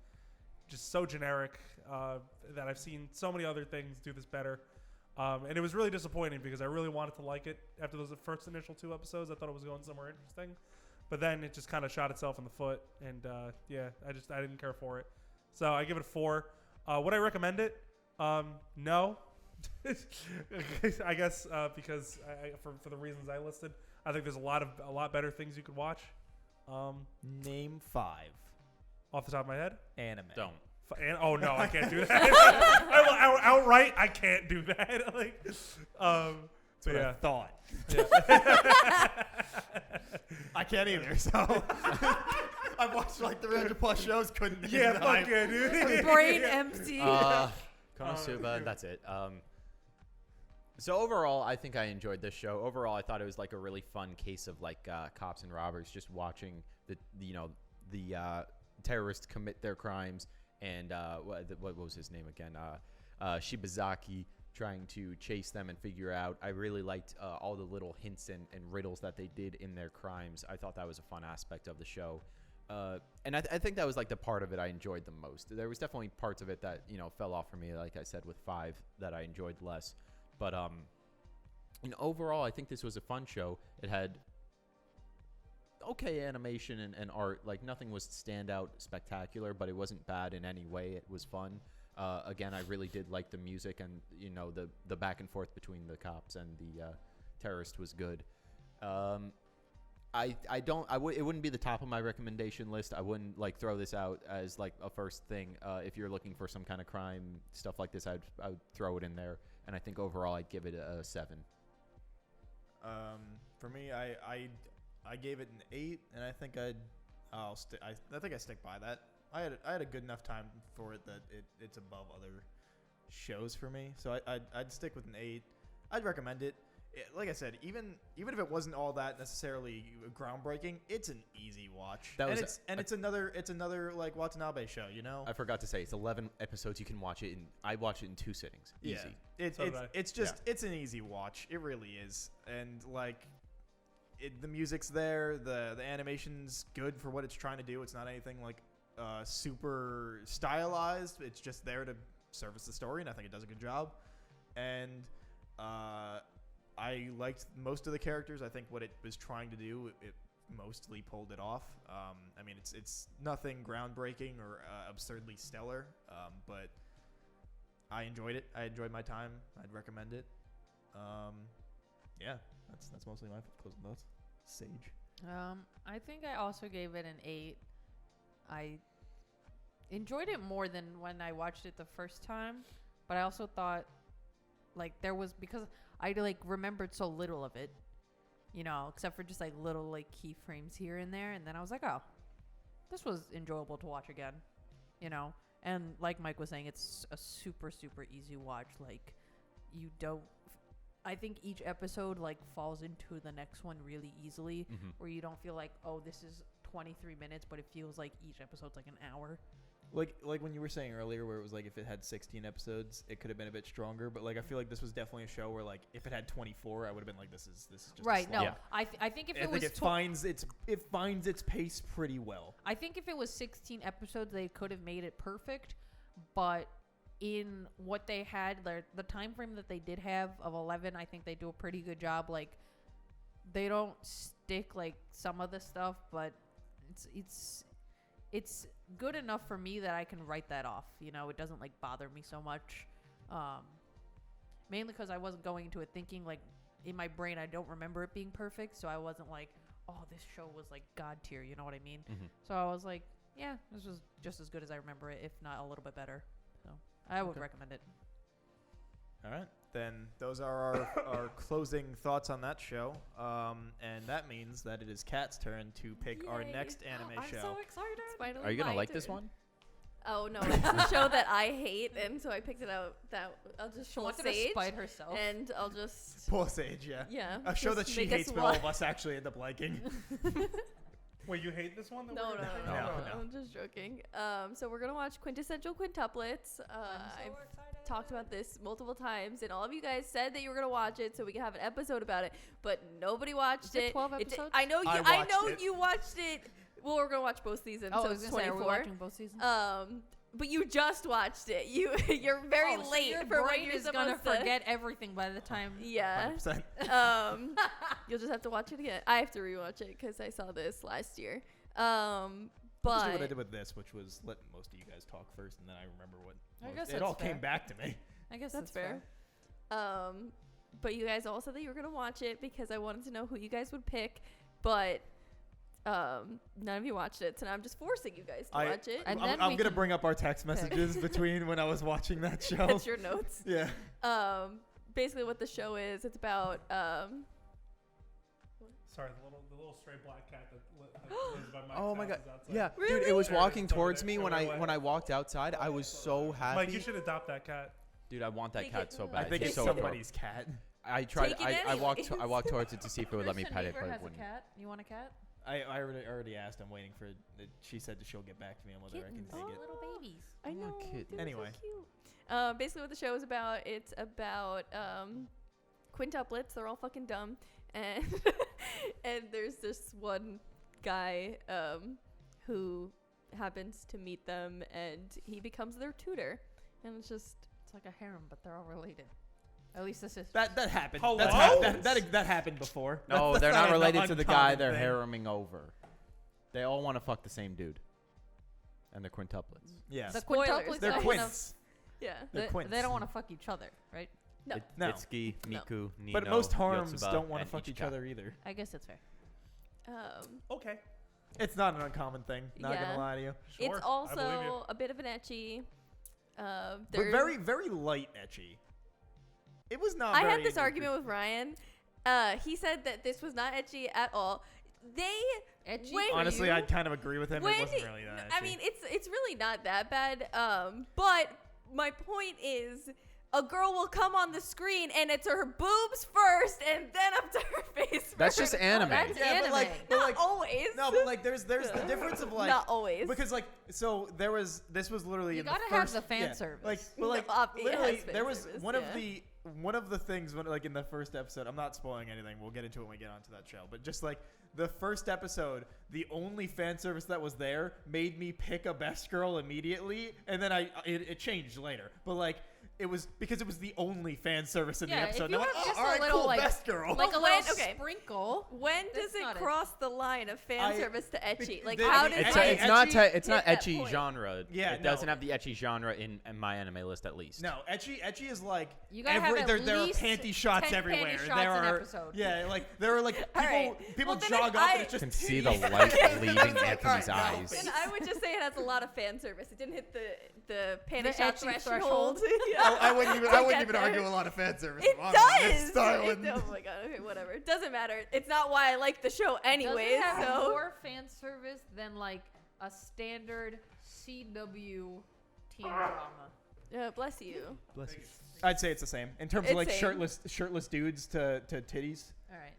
just so generic that I've seen so many other things do this better. And it was really disappointing because I really wanted to like it after those first initial 2 episodes. I thought it was going somewhere interesting. But then it just kind of shot itself in the foot. And I didn't care for it. So I give it a 4. Would I recommend it? No. I guess because for the reasons I listed, I think there's a lot better things you could watch. Name 5 Off the top of my head, anime. Don't. Oh no, I can't do that. Outright, I can't do that. Like, That's but what yeah, I thought. yeah. I can't either. So I've watched like 300 plus shows. Couldn't. Yeah, name fuck nine. yeah, dude. Brain empty. Konosuba, that's it. So overall, I think I enjoyed this show. Overall, I thought it was like a really fun case of like cops and robbers just watching the terrorists commit their crimes, and what was his name again? Shibazaki trying to chase them and figure out. I really liked all the little hints and riddles that they did in their crimes. I thought that was a fun aspect of the show. And I think that was like the part of it I enjoyed the most. There was definitely parts of it that fell off for me, like I said with 5 that I enjoyed less. But overall, I think this was a fun show. It had okay animation and art. Like nothing was standout spectacular, but it wasn't bad in any way. It was fun. Again, I really did like the music, and the back and forth between the cops and the terrorist was good. It wouldn't be the top of my recommendation list. I wouldn't like throw this out as like a first thing. If you're looking for some kind of crime stuff like this, I would throw it in there. And I think overall I'd give it a 7. For me, I gave it an 8, and I think I think I stick by that. I had a good enough time for it that it's above other shows for me. So I'd stick with an 8. I'd recommend it. Like I said, even if it wasn't all that necessarily groundbreaking, it's an easy watch. It's another like Watanabe show, I forgot to say it's 11 episodes. You can watch it I watched it in 2 sittings. Yeah. Easy. It's an easy watch. It really is. And like the music's there, the animation's good for what it's trying to do. It's not anything like super stylized. It's just there to service the story, and I think it does a good job. And I liked most of the characters. I think what it was trying to do, it mostly pulled it off. I mean, it's nothing groundbreaking or absurdly stellar, but I enjoyed it. I enjoyed my time. I'd recommend it. Yeah, that's mostly my closing thoughts. Sage. I think I also gave it an 8. I enjoyed it more than when I watched it the first time, but I also thought like there was, because I like remembered so little of it, except for just like little like keyframes here and there, and then I was like, oh, this was enjoyable to watch again, and like Mike was saying, it's a super super easy watch. Like I think each episode like falls into the next one really easily, where you don't feel like, oh, this is 23 minutes, but it feels like each episode's like an hour. Like when you were saying earlier, where it was like if it had 16 episodes, it could have been a bit stronger. But like I feel like this was definitely a show where like if it had 24, I would have been like, this is just right. A slog. No, I think if I it think was it finds its pace pretty well. I think if it was 16 episodes, they could have made it perfect. But in what they had, the time frame that they did have of 11, I think they do a pretty good job. Like they don't stick like some of the stuff, but it's good enough for me that I can write that off. It doesn't like bother me so much. Mainly because I wasn't going into it thinking like in my brain I don't remember it being perfect, so I wasn't like, oh, this show was like god tier. You know what I mean? So I was like, yeah, this was just as good as I remember it, if not a little bit better. So I would recommend it. All right. then those are our closing thoughts on that show. And that means that it is Kat's turn to pick our Yay. next anime I'm show. so excited. It's finally Are you gonna my like this turn. one? Oh no, it's a show that I hate, and so I picked it out. That I'll just She show wanted to Sage, spite herself. and I'll just Poor Sage, yeah. yeah. A show just that she make us hates, but all of watch- us actually end up liking. Wait, you hate this one? that No, we're no, gonna- no, No, no, no. I'm just joking. So we're gonna watch Quintessential Quintuplets. I've talked about this multiple times, and all of you guys said that you were gonna watch it so we could have an episode about it, but nobody watched Is it 12 It di- episodes? I know you. I I watched know it. you watched it. Well, we're gonna watch both seasons, Oh, so I was it's gonna say, are we 24. watching both seasons? But you just watched it. You're very Oh, so late your for when brain you're is gonna supposed to. forget everything by the time. Yeah. 100%. You'll just have to watch it again. I have to rewatch it because I saw this last year. I'll just do what I But did with this, which was let most of you guys talk first, and then I remember what. I most- guess it that's all fair. came back to me. I guess that's that's fair. But you guys all said that you were gonna watch it because I wanted to know who you guys would pick, but none of you watched it, so now I'm just forcing you guys to watch it. And I'm, then I'm we gonna can bring up our text messages between when I was watching that show. That's your notes. Yeah. Basically, what the show is, it's about Sorry, the little stray black cat that lives by Mike's Oh my house god. is outside. Yeah, dude, Really? it was There it walking is, over towards there, me over when the I way. when I walked outside. I was so happy. Mike, you should adopt that cat. Dude, I want that Take cat it- so I bad. I think He's it's so adorable. somebody's cat. I tried. Take it I walked. anyways. I walked towards it to see if it would let me First, pet your it, but neighbor it has a wouldn't. cat. You want a cat? I already asked. I'm waiting for. She said that she'll get back to me on whether I can Kittens. take it. Little babies. I I want a know. kitten. They're Anyway. so cute. Basically, what the show is about, it's about quintuplets. They're all fucking dumb, and and there's this one guy who happens to meet them, and he becomes their tutor, and it's just It's like a harem, but they're all related. At least this is. That happened. Hello? That happened before. No, That's they're not an related to the guy uncommon they're thing. hareming over. They all want to fuck the same dude. And they're quintuplets. Yes. The Spoilers. quintuplets They're don't quints. yeah. They're quints. They don't want to fuck each other, right? No. No. Itsuki, No. Miku, Nino, But most harems Yotsuba, don't want to and fuck each Ichika. other either. I guess it's fair. Okay. It's not an uncommon thing. Not Yeah. gonna lie to you. Sure. It's I believe you. also a bit of an ecchi. But There's- very, very light ecchi. It was not. I very had this argument with Ryan. He said that this was not ecchi at all. They Edgy When- for Honestly, you? I'd kind of agree with him. when It wasn't really that. I mean, it's really not that bad. But my point is, a girl will come on the screen and it's her boobs first and then up to her face. That's first. just anime. That's yeah, but anime. like, Not always. no, but like, there's the difference of like, not always. because like, so this was literally You in gotta the have first, the fan yeah, service. Like, but No, like, it literally, has fan there was service, one of the things when like in the first episode. I'm not spoiling anything. We'll get into it when we get onto that show. But just like the first episode, the only fan service that was there made me pick a best girl immediately, and then it changed later. But like. It was because it was the only fan service in the Yeah, if episode. you And I'm have like, just all a right, little, cool, like- best girl. Like a When- little okay. sprinkle. when does That's it not cross the line of fan I- service to ecchi? Like, they- how I does mean, It's, I- it? it's not ecchi- it's not hit that ecchi point? genre. Yeah, it doesn't no. have the ecchi genre in my anime list at least. No, ecchi is like You gotta have at there are least panty shots 10 everywhere. panty shots there an are episode. yeah, like there are like All people right. people Well, then jog if up I- and it's You just can see the titties. light It's leaving like, Anthony's all right, eyes. And I would just say it has a lot of fan service. It didn't hit the panty The shot ecchi threshold. threshold. I wouldn't even To get there. argue a lot of fan service. It if I'm honest. does. I wouldn't. Oh my god. Okay, whatever. It doesn't matter. It's not why I like the show Does anyways. it have So more fan service than like a standard CW teen drama? bless you. Bless you. I'd say it's the same in terms It's of like same. shirtless dudes to titties. All right.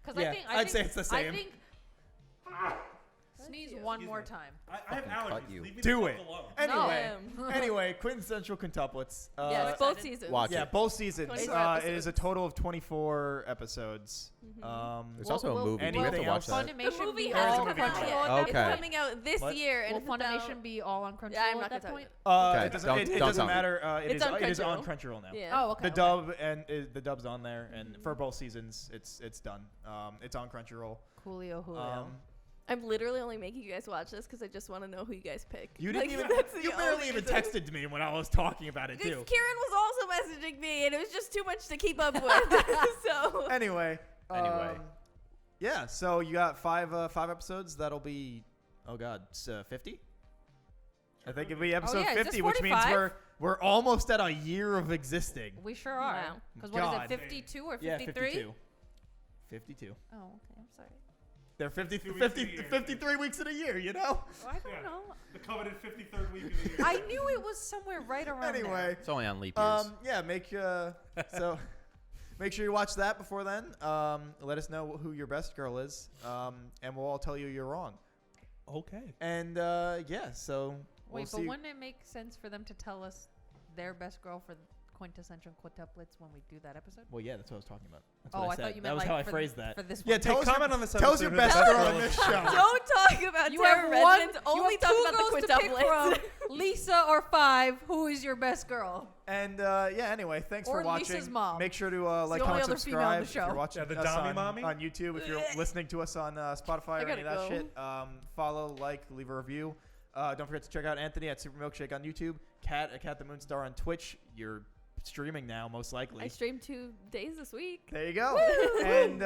Because Yeah, I think I'd say it's the same. I think. Sneeze you. one Excuse more me. time. I have Fucking allergies. cut you. Leave me Do the it. fuck alone. Anyway, No. anyway, quintessential quintuplets. Yes, so both excited. seasons. Watch Yeah, it. both seasons. 24 It is a episodes. total of 24 episodes. There's also a Will- movie. Do will we have to anything watch else? that? The Funimation movie be There is a hasn't all movie come out. out Crunchyroll. yet. Okay. It's coming out this What? year, and Will it's about. Funimation be all on Crunchyroll Yeah, I'm not at gonna that tell point? you. Okay, It doesn't, don't- it don't doesn't tell me. matter. It's on It is on Crunchyroll. Crunchyroll now. Yeah. Oh, okay. The dub and the dub's on there, and for both seasons, it's done. It's on Crunchyroll. Coolio, Julio. Um, I'm literally only making you guys watch this because I just want to know who you guys pick. you didn't Like, even. that's the You barely only even reason. texted me when I was talking about it Because too. Kieran was also messaging me, and it was just too much to keep up with. So Anyway. Anyway. Yeah. So you got five episodes. That'll be. Oh God, 50. I think it'll be episode yeah, is this 50, which means 45? We're almost at a year of existing. We sure are. Wow. Because what is God. it, 52 or 53? Yeah, 52. 52. Oh, okay. I'm sorry. They're 50, 52 weeks 50 in a year. 53 weeks in a year, you know? I don't Yeah. know. The coveted 53rd week of the year. I knew it was somewhere right around there. Anyway, It's only on leap years. yeah, so make sure you watch that before then. Let us know who your best girl is, and we'll all tell you you're wrong. Okay. And yeah, so we'll Wait, see. but wouldn't it make sense for them to tell us their best girl for quintessential quintuplets when we do that episode? Well, yeah, that's what I was talking about. That's Oh, what I I said. thought you that meant was like how I for phrased that. For this Yeah, one. tell us comment your, on this tell us your episode best who the girl best on girl this is. show. Don't talk about You Terror have one. Residence. You Only have talk two about girls the to pick quintuplets. from. Lisa or 5. Who is your best girl? And yeah, anyway, thanks Or for watching. Lisa's mom. Make sure to like, the only comment, other female on the subscribe. If you're show. watching Yeah, the us Dami on, mommy. on YouTube, if you're listening to us on Spotify or any of gotta that go. shit, follow, like, leave a review. Don't forget to check out Anthony at Super Milkshake on YouTube, Kat at Kat the Moonstar on Twitch. You're streaming now, most likely. I streamed 2 days this week. There you go. And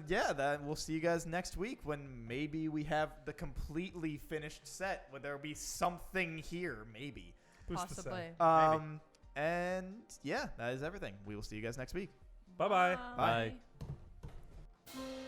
yeah, that we'll see you guys next week when maybe we have the completely finished set where there'll be something here, maybe. Who's to say? Possibly. And yeah, that is everything. We will see you guys next week. Bye-bye. Bye. Bye.